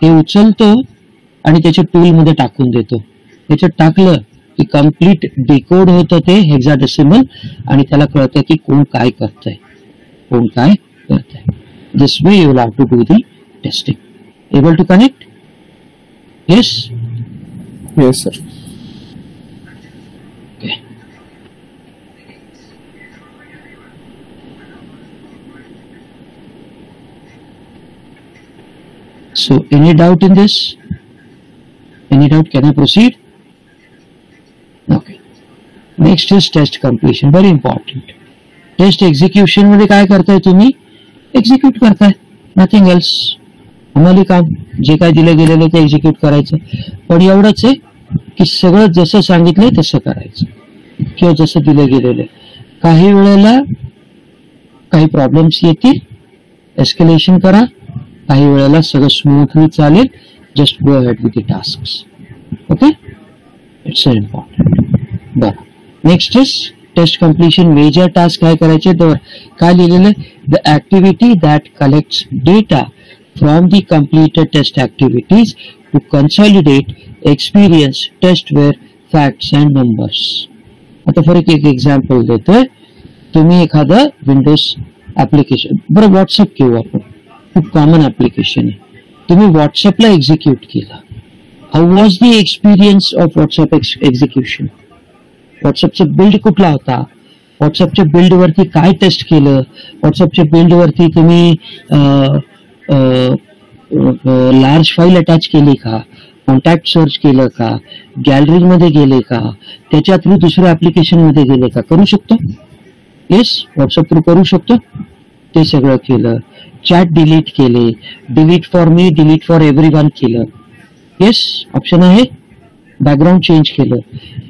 हे उचलतो आणि त्याच्या टूल मध्ये टाकून देतो. त्याच्यात टाकलं की कम्प्लीट डिकोड होतं ते हेक्साडेसिमल, आणि त्याला कळतं की कोण काय करतंय, कोण काय करतंय. This way you will have to do the testing. Able to connect? Yes? Yes, sir. Okay. So, any doubt in this? Any doubt? Can I proceed? Okay. Next is test completion. Very important. Test execution मध्ये काय करताय तुम्ही? Execute करताय. Nothing else. आम्हाला काम जे काय दिलं गेलेलं ते एक्झिक्यूट करायचं. पण एवढंच आहे की सगळं जसं सांगितलंय तसं करायचं किंवा जसं दिलं गेलेलं. काही वेळेला काही प्रॉब्लेम्स येतील, एस्केलेशन करा. काही वेळेला सगळं स्मूथली चालेल. Just go ahead with the tasks. Okay, it's important. बरं, next is test completion. Major task काय करायचे तर काय लिहिलेलं? The activity that collects data from the completed test activities to consolidate experience, testware, facts and numbers. आता for एक example देतोय. तुम्ही एखादं विंडोज ऍप्लिकेशन, बरं व्हॉट्सअप घेऊ आपण, खूप कॉमन ऍप्लिकेशन आहे. तुम्ही व्हॉट्सअपला एक्झिक्यूट केलं. How was the experience of WhatsApp execution? व्हॉट्सअपचा बिल्ड कुठला होता? व्हॉट्सअपच्या बिल्ड वरती काय टेस्ट केलं? व्हॉट्सअपच्या बिल्ड वरती तुम्ही लार्ज फाईल अटॅच केली का? कॉन्टॅक्ट सर्च केलं का? गॅलरी मध्ये गेले का? त्याच्या थ्रू दुसऱ्या ऍप्लिकेशन मध्ये गेले का? करू शकतो. येस, व्हॉट्सअप थ्रू करू शकतो. ते सगळं केलं. चॅट डिलीट केले. Delete for me, delete for everyone केलं. येस, ऑप्शन आहे. बॅकग्राऊंड चेंज केलं.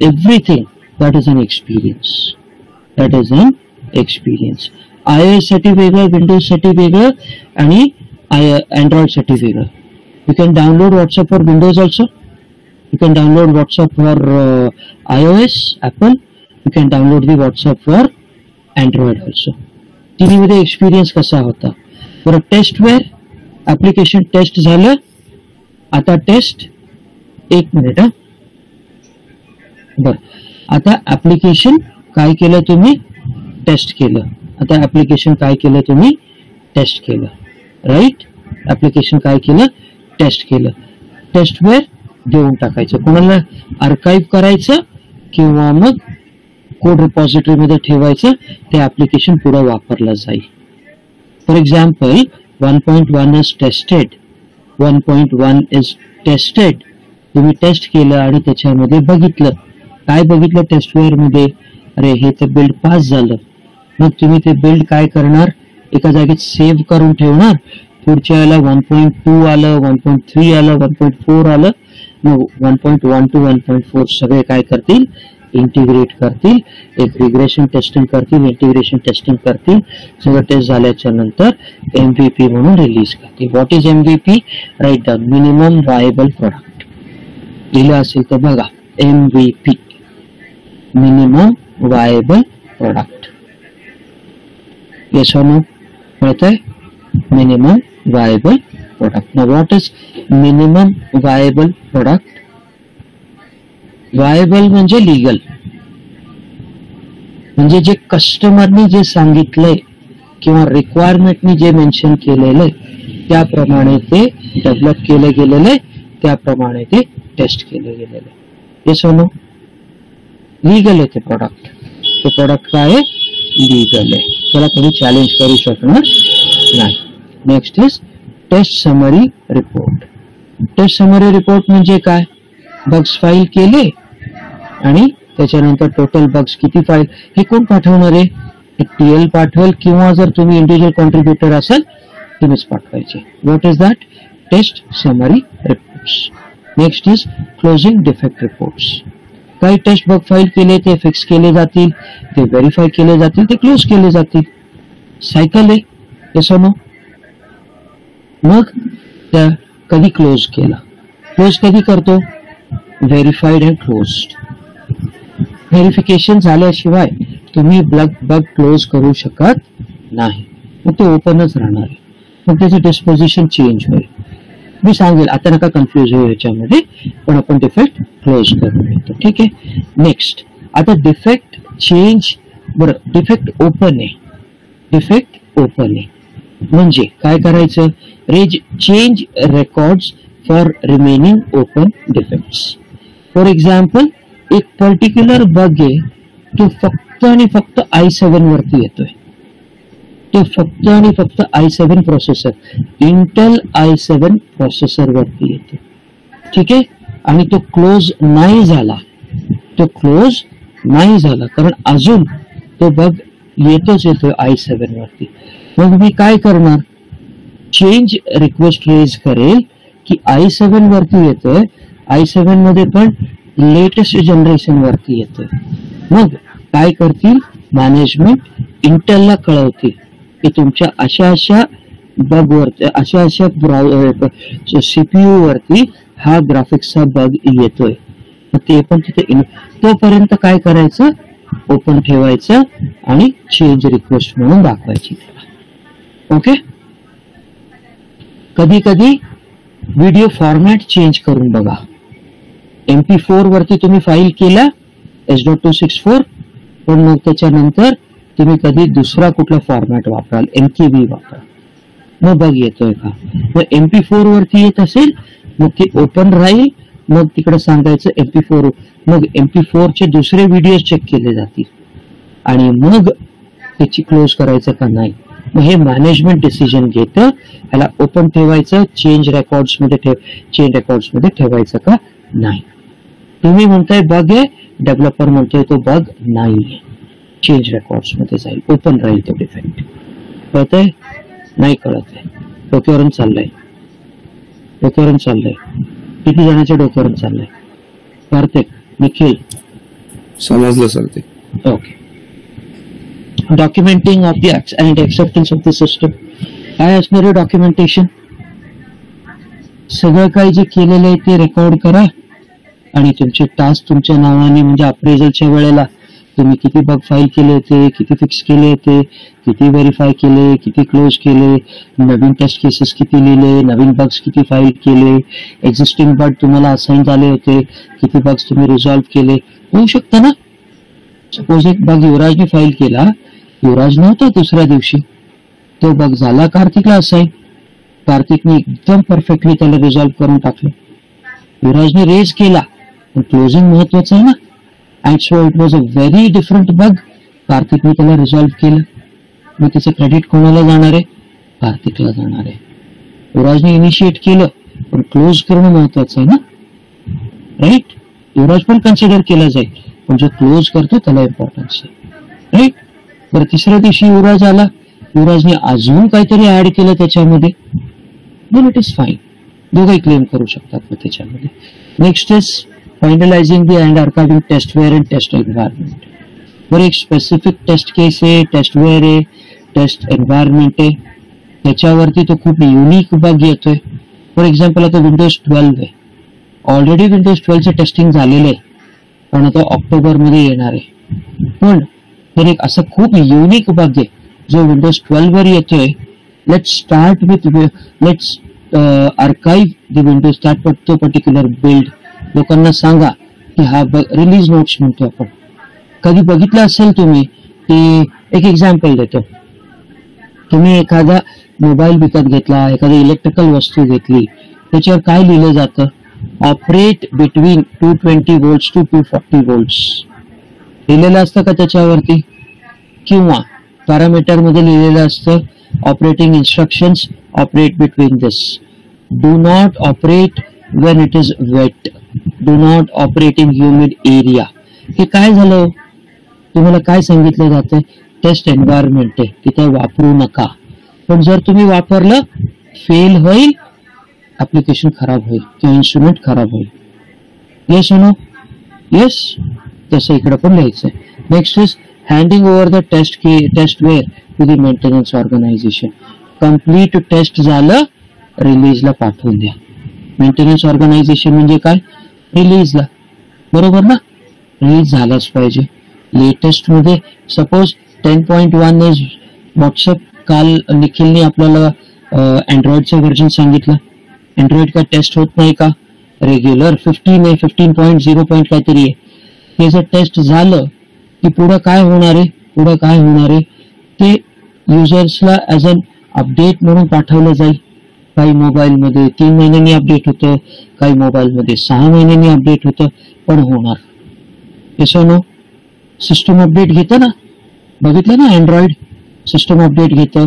Everything. That is an experience. That is an experience. iOS साठी वेगळं, Windows साठी वेगळं आणि Android साठी वेगळं. You can download WhatsApp for Windows also. You can download WhatsApp for iOS, Apple. You can download the WhatsApp for Android also. तिन्हीमध्ये experience कसा होता? बरं, टेस्टवेअर ऍप्लिकेशन टेस्ट झालं. आता टेस्ट, एक मिनिट हा. बरं, आता ऍप्लिकेशन काय केलं तुम्ही? टेस्ट केलं. आता ऍप्लिकेशन काय केलं तुम्ही? टेस्ट केलं. राईट, ऍप्लिकेशन काय केलं? टेस्ट केलं. टेस्टवेअर देऊन टाकायचं. कोणाला आर्काइव्ह करायचं किंवा मग कोड रिपॉझिटरी मध्ये ठेवायचं. ते ऍप्लिकेशन पुढे वापरलं जाईल. For example 1.1 is tested. 1.1 is tested. तुम्ही टेस्ट केलं आणि त्याच्यामध्ये बघितलं. काय बघितलं टेस्टवेअर मध्ये? अरे हे तर बिल्ड पास झालं. मग तुम्ही ते बिल्ड काय करणार? एका जागेत सेव्ह करून ठेवणार. पुढच्या वेळेला 1.2 आलं, 1.3 आलं, 1.4 आलं. मग 1.1 to 1.4 सगळे काय करतील? इंटिग्रेट करतील. एक रिग्रेशन टेस्टिंग करतील, इंटिग्रेशन टेस्टिंग करतील. सगळं टेस्ट झाल्याच्या नंतर MVP म्हणून रिलीज करतील. What is MVP? Write down. Minimum viable product. दिलं असेल तर बघा, MVP, minimum viable product. Yes or no? कळतंय? Minimum viable product. Now what is minimum viable product? Viable म्हणजे legal. म्हणजे जे कस्टमरनी जे सांगितलंय किंवा रिक्वायरमेंटनी जे मेन्शन केलेलं आहे त्याप्रमाणे ते डेव्हलप केलं गेलेलं आहे, त्याप्रमाणे ते टेस्ट केलं गेलेलं आहे. Yes or no? लीगल आहे ते प्रोडक्ट. ते प्रोडक्ट काय आहे? लीगल आहे. त्याला कोणी चॅलेंज करू शकणार नाही. Next is test summary report. Test summary report म्हणजे काय? बग्स फाईल केले आणि त्याच्यानंतर टोटल बग्स किती फाईल, हे कोण पाठवणार आहे? TL पाठवेल किंवा जर तुम्ही इंडिव्हिज्युअल कॉन्ट्रीब्युटर असाल तुम्हीच पाठवायचे. What is that? Test summary reports. Next is closing defect reports. काही टेस्ट बग फाईल केले ते फिक्स केले जातील, ते व्हेरीफाय केले जातील, ते क्लोज केले जातील. सायकल आहे. Yes or no? मग त्या कधी क्लोज केला? क्लोज कधी करतो? Verified and closed. व्हेरिफिकेशन झाल्याशिवाय तुम्ही बग क्लोज करू शकत नाही. मग ते ओपनच राहणार आहे. मग त्याचे डिस्पोजिशन चेंज होईल. मी सांगेल, आता नका कन्फ्युज होईल याच्यामध्ये, पण आपण डिफेक्ट क्लोज करून घेतो. ठीक आहे. नेक्स्ट, आता डिफेक्ट चेंज. बरं, डिफेक्ट ओपन आहे. डिफेक्ट ओपन आहे. म्हणजे काय करायचं, change records for remaining open defects. For example, एक पर्टिक्युलर बग आहे तो फक्त आणि फक्त i7 वरती येतोय. तो फक्त आणि फक्त i7 processor, Intel i7 processor वरती येतो. ठीक आहे, आणि तो क्लोज नाही झाला, कारण अजून तो बग येतोय i7 वरती. मग मी काय करणार, चेंज रिक्वेस्ट रेज करेल की i7 वरती येतोय, i7 मध्ये पण लेटेस्ट जनरेशन वरती येतोय. मग काय करतील मॅनेजमेंट, इंटेलला कळवतील की तुमच्या अशा बग वरती, अशा सीपीयू वरती हा ग्राफिक्सचा बग येतोय. ते पण तिथे तोपर्यंत काय करायचं, ओपन ठेवायचं आणि चेंज रिक्वेस्ट म्हणून दाखवायची. ओके. कधी कधी व्हिडिओ फॉर्मॅट चेंज करून बघा. MP4 वरती तुम्ही फाईल केला H.264, पण मग त्याच्यानंतर तुम्ही कधी दुसरा कुठला फॉर्मॅट वापराल, MKB वापरा, मग बग येतोय का. मग MP4 वरती येत असेल मग ते ओपन राहील, मग तिकडे सांगायचं MP4, मग MP4 चे दुसरे व्हिडिओ चेक केले जातील आणि मग त्याची क्लोज करायचं का नाही. मग हे मॅनेजमेंट डिसिजन घेतं, ह्याला ओपन ठेवायचं, चेंज रेकॉर्ड्स मध्ये ठेवायचं का नाही. तुम्ही म्हणताय बग आहे, डेव्हलपर म्हणतोय तो बग नाहीये, चेंज रेकॉर्ड्स मध्ये जाईल, ओपन राहील तो डिफेक्ट. कळतंय, नाही कळत आहे, डोक्यावरून चाललंय. किती जणांच्या डोक्यावरून चाललंय, कार्तिक, निखिल, समजलं सर ते. Okay. Documenting of the and acceptance of the system. काय असणार आहे डॉक्युमेंटेशन, सगळं काही जे केलेलं आहे ते रेकॉर्ड करा आणि तुमचे टास्क तुमच्या नावाने, म्हणजे अप्रेझलच्या वेळेला तुम्ही किती बग फाईल केले होते, किती फिक्स केले होते, किती व्हेरीफाय केले, किती क्लोज केले, नवीन टेस्ट केसेस किती लिहिले, नवीन बग्स किती फाईल केले, एक्झिस्टिंग बग तुम्हाला असाइन झाले होते, किती बग्स तुम्ही रिझॉल्व्ह केले, होऊ शकतं ना. सपोज एक बग युवराजने फाईल केला, युवराज नव्हता दुसऱ्या दिवशी, तो बग झाला कार्तिकला असाइन, कार्तिकने एकदम परफेक्टली त्याला रिझॉल्व्ह करून टाकलं, युवराजने रेज केला, पण क्लोजिंग महत्वाचं आहे ना. And so it was a very different bug. कार्तिकने त्याला रिझॉल्व्ह केलं, मग त्याचं क्रेडिट कोणाला जाणार आहे, कार्तिकला जाणार आहे. युवराजने इनिशिएट केलं पण क्लोज करणं महत्वाचं आहे ना, राईट. युवराज पण कन्सिडर केला जाईल, पण जो क्लोज करतो त्याला इम्पॉर्टन्स आहे, राईट. बरं, तिसऱ्या दिवशी युवराज आला, युवराजने अजून काहीतरी ऍड केलं त्याच्यामध्ये, देन इट इज फाईन, दोघंही क्लेम करू शकतात मग त्याच्यामध्ये. Next is finalizing the and archiving testware and test environment. बरं, एक स्पेसिफिक टेस्ट केस आहे, टेस्टवेअर आहे, टेस्ट एन्व्हायरमेंट आहे, त्याच्यावरती तो खूप युनिक बग येतोय. फॉर एक्झाम्पल आता विंडोज 12 आहे, ऑलरेडी विंडोज 12चं टेस्टिंग झालेलं आहे, पण आता ऑक्टोबर मध्ये येणार आहे. पण तर एक असं खूप युनिक बग आहे जो विंडोज 12 वर येतोय. लेट्स आर्काइव्ह द विंडोज तो पर्टिक्युलर बिल्ड. लोकांना सांगा की हा रिलीज नोट्स म्हणतो आपण, कधी बघितलं असेल तुम्ही की, एक एक्झाम्पल देतो, तुम्ही एखादा मोबाईल विकत घेतला, एखादी इलेक्ट्रिकल वस्तू घेतली, त्याच्यावर काय लिहिलं जातं, operate between 220 volts to 240 volts लिहिलेलं असतं का त्याच्यावरती, किंवा पॅरामीटर मध्ये लिहिलेलं असतं operating instructions, operate between this, do not operate when it is wet, do not operate in humid area. हे काय झालं, तुम्हाला काय सांगितलं जातं, टेस्ट एन्व्हायरमेंट आहे, तिथे वापरू नका. पण जर तुम्ही वापरलं, फेल होईल, ऍप्लिकेशन खराब होईल किंवा इन्स्ट्रुमेंट खराब होईल. येस नो, येस, तसं इकडे पण लिहायचंय. Next is handing over the testware to the maintenance organisation. Complete test झालं, रिलीजला पाठवून द्या. मेंटेनन्स ऑर्गनायझेशन म्हणजे काय, रिलीजला, बरोबर ना, रिलीज झालाच पाहिजे. लेटेस्ट मध्ये सपोज 10.1 व्हॉट्सअप, काल निखिलने आपल्याला अँड्रॉइडचं व्हर्जन सांगितलं, अँड्रॉइड का टेस्ट होत नाही का, रेग्युलर 15 आहे, 15.0 काहीतरी आहे. हे जर टेस्ट झालं की पुढं काय होणार आहे, ते युजर्सला ऍज अन अपडेट म्हणून पाठवलं जाईल. काही मोबाईलमध्ये 3 महिन्यांनी अपडेट होतं, काही मोबाईलमध्ये 6 महिन्यांनी अपडेट होतं, पण होणार. नो सिस्टम अपडेट घेतं ना, बघितलं ना, अँड्रॉइड सिस्टम अपडेट घेतं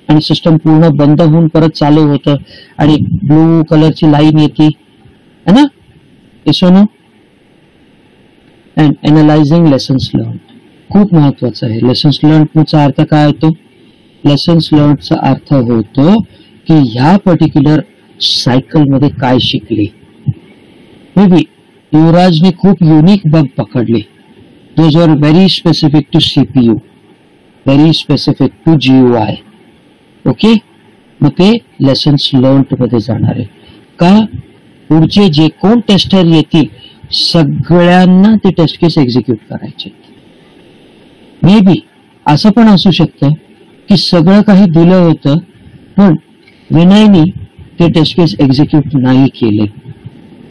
आणि सिस्टम पूर्ण बंद होऊन परत चालू होतं आणि ब्लू कलरची लाईन येते है ना. नो अँड एनालायझिंग लेसन्स लर्न खूप महत्वाचं आहे. लेसन्स लर्नचा अर्थ काय होतो? लेसन्स लर्नचा अर्थ होतो की ह्या पर्टिक्युलर सायकल मध्ये काय शिकले. मे बी युवराजने खूप युनिक बग पकडले. Those are very specific to CPU, very specific to GUI. Okay, मग ते लेसन्स लर्न मध्ये जाणार आहे. का? पुढचे जे कोण टेस्टर येतील सगळ्यांना ते टेस्ट केस एक्झिक्यूट करायचे. मे बी असं पण असू शकतं की सगळं काही दिलं होतं पण विनयनी ते टेस्ट केस एक्झिक्यूट नाही केले.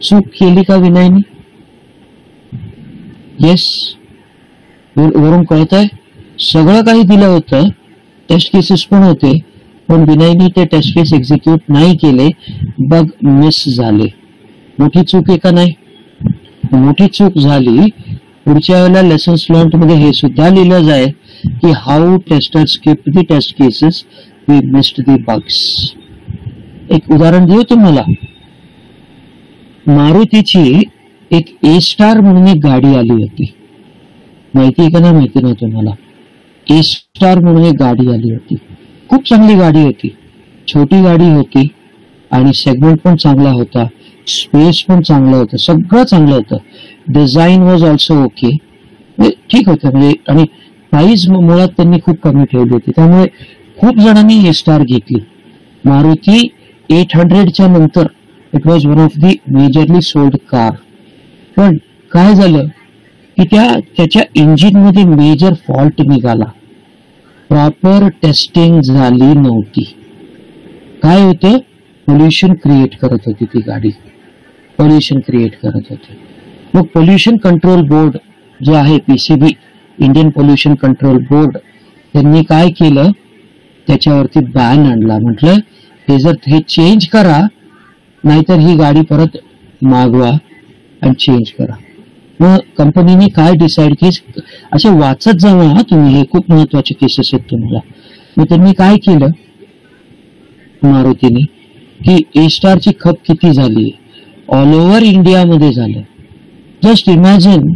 चूक केली का विनयनी? येस, वरून कळतंय सगळं काही दिलं होतं, टेस्ट केसेस पण होते, पण विनयनी ते टेस्ट केस एक्झिक्यूट नाही केले, बग मिस झाले. मोठी चूक आहे का नाही? मोठी चूक झाली. पुढच्या वेळेला लेसन्स लर्न मध्ये हे सुद्धा लिहिलं जाईल की how tester skip the test cases, we missed the bugs. एक उदाहरण देऊ तुम्हाला. मारुतीची एक A-स्टार म्हणून एक गाडी आली होती, माहिती आहे का नाही माहिती नाही तुम्हाला? A-स्टार म्हणून एक गाडी आली होती, खूप चांगली गाडी होती, छोटी गाडी होती आणि सेगमेंट पण चांगला होता, स्पेस पण चांगलं होतं, सगळं चांगलं होतं. डिझाईन वॉज ऑल्सो ओके, ठीक होतं म्हणजे. आणि प्राइस मुळात त्यांनी खूप कमी ठेवली होती, त्यामुळे खूप जणांनी A-स्टार घेतली. मारुती 800च्या नंतर it was one of the majorly sold car. पण काय झालं की त्याच्या इंजिन मध्ये मेजर फॉल्ट निघाला, प्रॉपर टेस्टिंग झाली नव्हती. काय होतं? पोल्युशन क्रिएट करत होती ती गाडी, पोल्युशन क्रिएट करत होती. मग पोल्युशन कंट्रोल बोर्ड जे आहे PCB, Indian pollution control board, त्यांनी काय केलं? त्याच्यावरती बॅन आणला. म्हटलं हे चेंज करा, नाहीतर ही गाडी परत मागवा आणि चेंज करा. मग कंपनीने काय डिसाईड केस, असे वाचत जावा हा तुम्ही, हे खूप महत्वाचे केसेस आहेत तुम्हाला. मग त्यांनी काय केलं मारुतीने की A-स्टारची खप किती झाली ऑल ओव्हर इंडियामध्ये झालं. जस्ट इमॅजिन,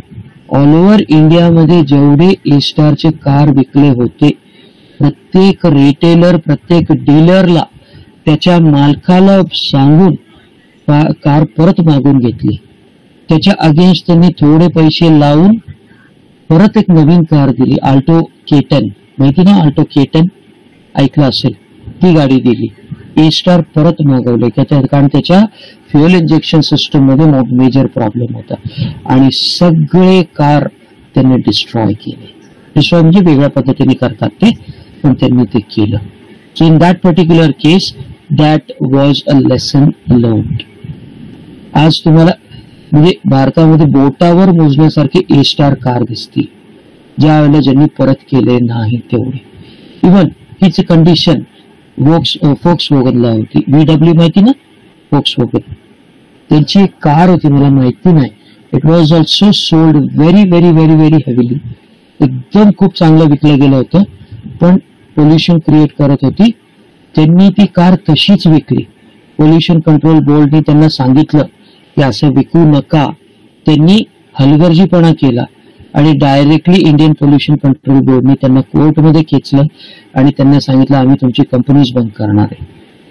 ऑल ओव्हर इंडियामध्ये जेवढे A-स्टारचे कार विकले होते, प्रत्येक रिटेलर, प्रत्येक डीलरला त्याच्या मालकाला सांगून कार परत मागून घेतली. त्याच्या अगेन्स्ट त्यांनी थोडे पैसे लावून परत एक नवीन कार दिली, आल्टो K10, माहिती ना आल्टो K10, ऐकलं असेल, ती गाडी दिली. A-स्टार परत मागवले कारण त्याच्या फ्युएल इंजेक्शन सिस्टम मध्ये मेजर प्रॉब्लेम होता आणि सगळे कार त्यांनी डिस्ट्रॉय केले. डिस्ट्रॉय म्हणजे वेगळ्या पद्धतीने करतात ते, पण त्यांनी ते केलं. So in that particular case that was a lesson learned. आज तुम्हाला म्हणजे भारतामध्ये बोटावर मोजण्यासारखे A-स्टार कार दिसतील, ज्या वेळेला ज्यांनी परत केले नाही तेवढे. इव्हन हीच कंडिशन फोक्सवॅगनला होती. VW माहिती ना, फोक्सवॅगन, त्यांची एक कार होती, मला माहिती नाही, it was also sold very very very very heavily. एकदम खूप चांगलं विकलं गेलं होतं, पण पोल्युशन क्रिएट करत होती. त्यांनी ती कार तशीच विकली. पोल्युशन कंट्रोल बोर्डने त्यांना सांगितलं की असं विकू नका. त्यांनी हलगर्जीपणा केला आणि डायरेक्टली इंडियन पोल्युशन कंट्रोल बोर्डने त्यांना कोर्टमध्ये खेचलं आणि त्यांना सांगितलं आम्ही तुमची कंपनीज बंद करणार आहे.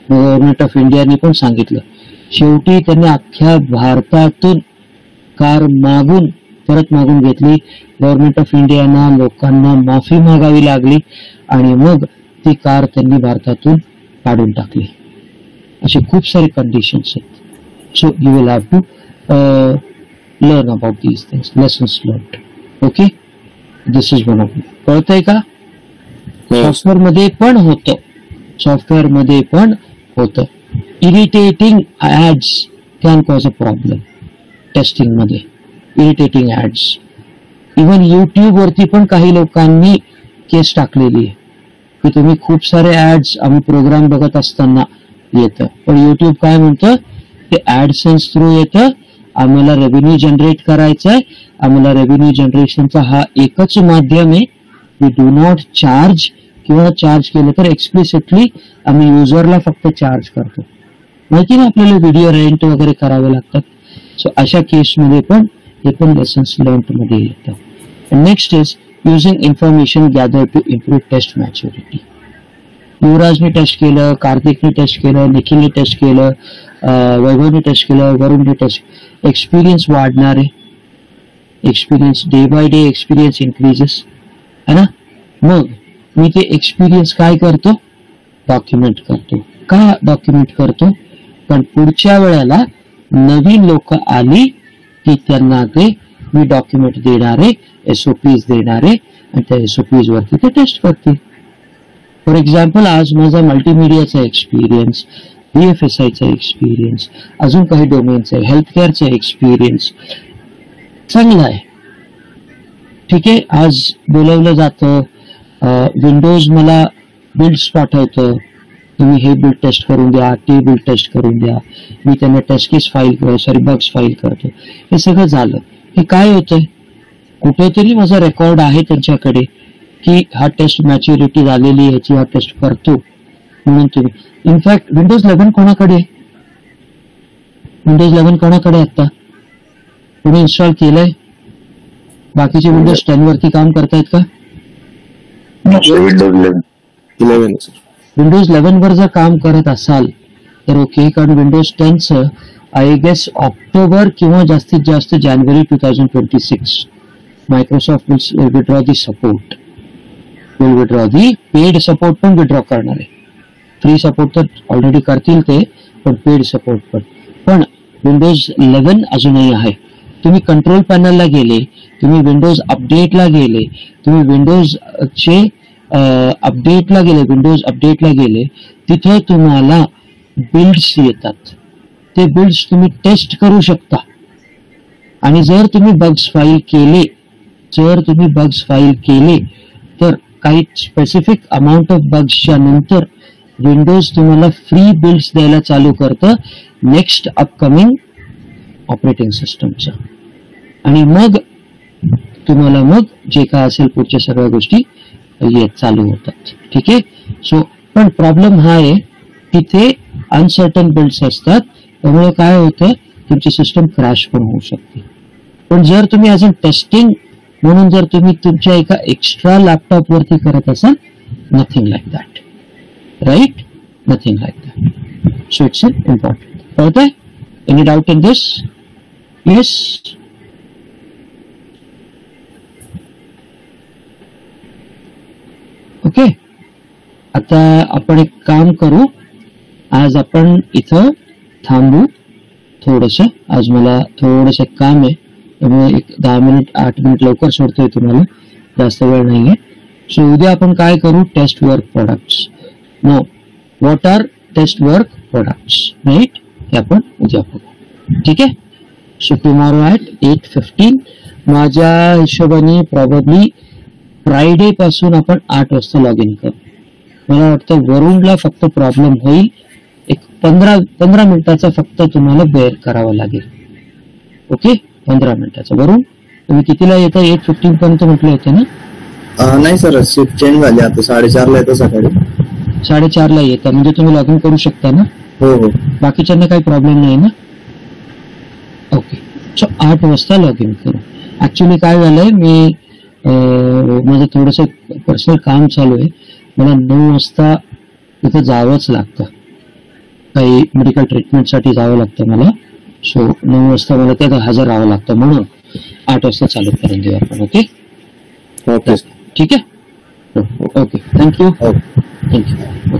गव्हर्नमेंट ऑफ इंडियाने पण सांगितलं. शेवटी त्यांनी अख्ख्या भारतातून कार परत मागून घेतली. गव्हर्नमेंट ऑफ इंडियाना लोकांना माफी मागावी लागली आणि मग ती कार त्यांनी भारतातून काढून टाकली. असे खूप सारे कंडिशन्स आहेत. So you will have to learn about these things, lessons learned. Okay, this is one of it. कळतंय का? सॉफ्टवेअर मध्ये पण होतं, सॉफ्टवेअर मध्ये पण होतं. Irritating ads can cause a problem testing मध्ये. इरिटेटिंग ऍड्स, इव्हन युट्यूब वरती पण काही लोकांनी केस टाकलेली आहे की तुम्ही खूप सारे ऍड्स आम्ही प्रोग्राम बघत असताना येतं, पण युट्यूब काय म्हणतं ते ऍडसेन्स थ्रू येतं, आम्हाला रेव्हेन्यू जनरेट करायचा आहे, आम्हाला रेव्हेन्यू जनरेशनचा हा एकच माध्यम आहे, वी डू नॉट चार्ज, किंवा चार्ज केलं तर एक्सप्लिसिटली आम्ही युजरला फक्त चार्ज करतो. माहिती ना आपल्याला व्हिडिओ रेंट वगैरे करावे लागतात. सो अशा केसमध्ये पण हे पण लेसन्स लर्न मध्ये येतं. Next is using information gather to improve test maturity. युवराजने टेस्ट केलं, कार्तिकने टेस्ट केलं, निखिलने टेस्ट केलं, वैभवने टेस्ट केलं, वरुणने टेस्ट, एक्सपिरियन्स वाढणार आहे, experience day by day experience increases है ना. मग मी ते एक्सपिरियन्स काय करतो, डॉक्युमेंट करतो. का डॉक्युमेंट करतो, पण पुढच्या वेळेला नवीन लोक आली की त्यांना ते मी डॉक्युमेंट देणारे, एसओपीज देणारे, आणि त्या एसओपीज वरती ते टेस्ट करतील. फॉर एक्झाम्पल आज माझा मल्टीमीडियाचा एक्सपिरियन्स, BFSIचा एक्सपिरियन्स, अजून काही डोमेनचा, हेल्थकेअरचा एक्सपिरियन्स चांगला आहे. ठीक आहे, आज बोलवलं जातं, विंडोज मला बिल्ड्स पाठवतं, तुम्ही हे बिल्ड टेस्ट करून द्या, ते बिल्ड टेस्ट करून द्या, मी त्यांना टेस्ट केस बग्स फाईल करतो. हे सगळं झालं. हे काय होतंय, कुठेतरी माझा रेकॉर्ड आहे त्यांच्याकडे की हा टेस्ट मॅच्युरिटी झालेली याची हा टेस्ट करतो म्हणून तुम्ही. इनफॅक्ट विंडोज 11 कोणाकडे, विंडोज 11 कोणाकडे आता कोणी इन्स्टॉल केलंय? बाकीचे विंडोज 10 वरती काम करतायत का? विंडोज 11 वर जर काम करत असाल तर ओके, कारण विंडोज 10चं आय गेस ऑक्टोबर किंवा जास्तीत जास्त जानेवारी 2026 Microsoft will withdraw the support, will withdraw the paid support पण विड्रॉ करणार आहे. फ्री सपोर्ट तर ऑलरेडी करतील ते, पण पेड सपोर्ट पण विंडोज 11 अजूनही आहे. तुम्ही कंट्रोल पॅनलला गेले, तुम्ही विंडोज अपडेटला गेले, तुम्ही विंडोजचे अपडेटला गेले, विंडोज अपडेटला गेले, तिथे तुम्हाला बिल्ड्स येतात. ते बिल्ड्स तुम्ही टेस्ट करू शकता. आणि जर तुम्ही बग्स फाईल केले, जर तुम्ही बग्स फाईल केले तर काही स्पेसिफिक अमाऊंट ऑफ बग्सच्या नंतर विंडोज तुम्हाला फ्री बिल्ड्स द्यायला चालू करतं नेक्स्ट अपकमिंग ऑपरेटिंग सिस्टमचं. आणि मग तुम्हाला मग जे काय असेल पुढच्या सगळ्या गोष्टी येत चालू होतात. ठीक आहे. सो पण प्रॉब्लेम हा आहे, तिथे अनसर्टन बिल्ड्स असतात, त्यामुळे काय होतं तुमची सिस्टम क्रॅश पण होऊ शकते. पण जर तुम्ही ॲज अ टेस्टिंग म्हणून जर तुम्ही तुमच्या एका एक्स्ट्रा लॅपटॉप वरती करत असाल, nothing like that, right, nothing like that. So it's important. कळतंय? Any doubt in this? Yes. Okay. आता आपण एक काम करू, आज आपण इथं थांबू थोडंसं. आज मला थोडंसं काम आहे, त्यामुळे एक 10 मिनिट 8 मिनिट लवकर सोडतोय तुम्हाला, जास्त वेळ नाहीये. सो उद्या आपण काय करू, test work products. No, what are test work products, right, हे आपण उद्या बघू. ठीक आहे. सो टुमॉरो ॲट 8:15 माझ्या हिशोबाने प्रॉबब्ली फ्रायडे पासून आपण 8 वाजता लॉग इन करू. मला वाटतं वरुणला फक्त प्रॉब्लेम होईल, एक 15 मिनिटाचा फक्त तुम्हाला बेअर करावा लागेल. ओके, 15 मिनिटाचा. वरुण तुम्ही कितीला येता? 8:15 पर्यंत म्हटलं होतं ना? नाही सर, शिफ्ट चेंज झाली आता, 4:30 ला येतं सकाळी. 4:30 ला येता म्हणजे तुम्ही लॉग इन करू शकता ना? हो हो. बाकीच्यांना काही प्रॉब्लेम नाही ना? ओके. सो 8 वाजता लॉग इन करू. ऍक्च्युली काय झालंय, मी माझं थोडंसं पर्सनल काम चालू आहे, मला 9 वाजता तिथं जावंच लागतं, काही मेडिकल ट्रीटमेंटसाठी जावं लागतं मला. सो 9 वाजता मला त्यात हजर राहावं लागतं, म्हणून 8 वाजता चालू करून देऊ आपण. ओके ओके, ठीक आहे. Okay, thank you. Thank you.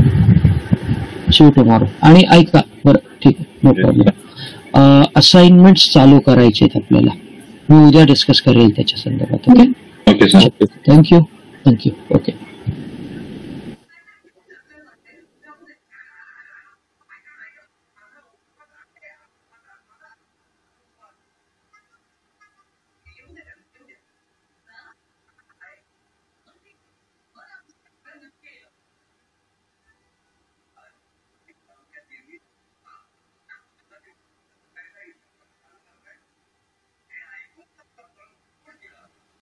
See you tomorrow. आणि ऐका बरं, ठीक आहे, नो प्रॉब्लेम. असाइनमेंट्स चालू करायचे आहेत आपल्याला, मी उद्या डिस्कस करेल त्याच्या संदर्भात. Okay. Okay sir. Thank you. Thank you. Okay.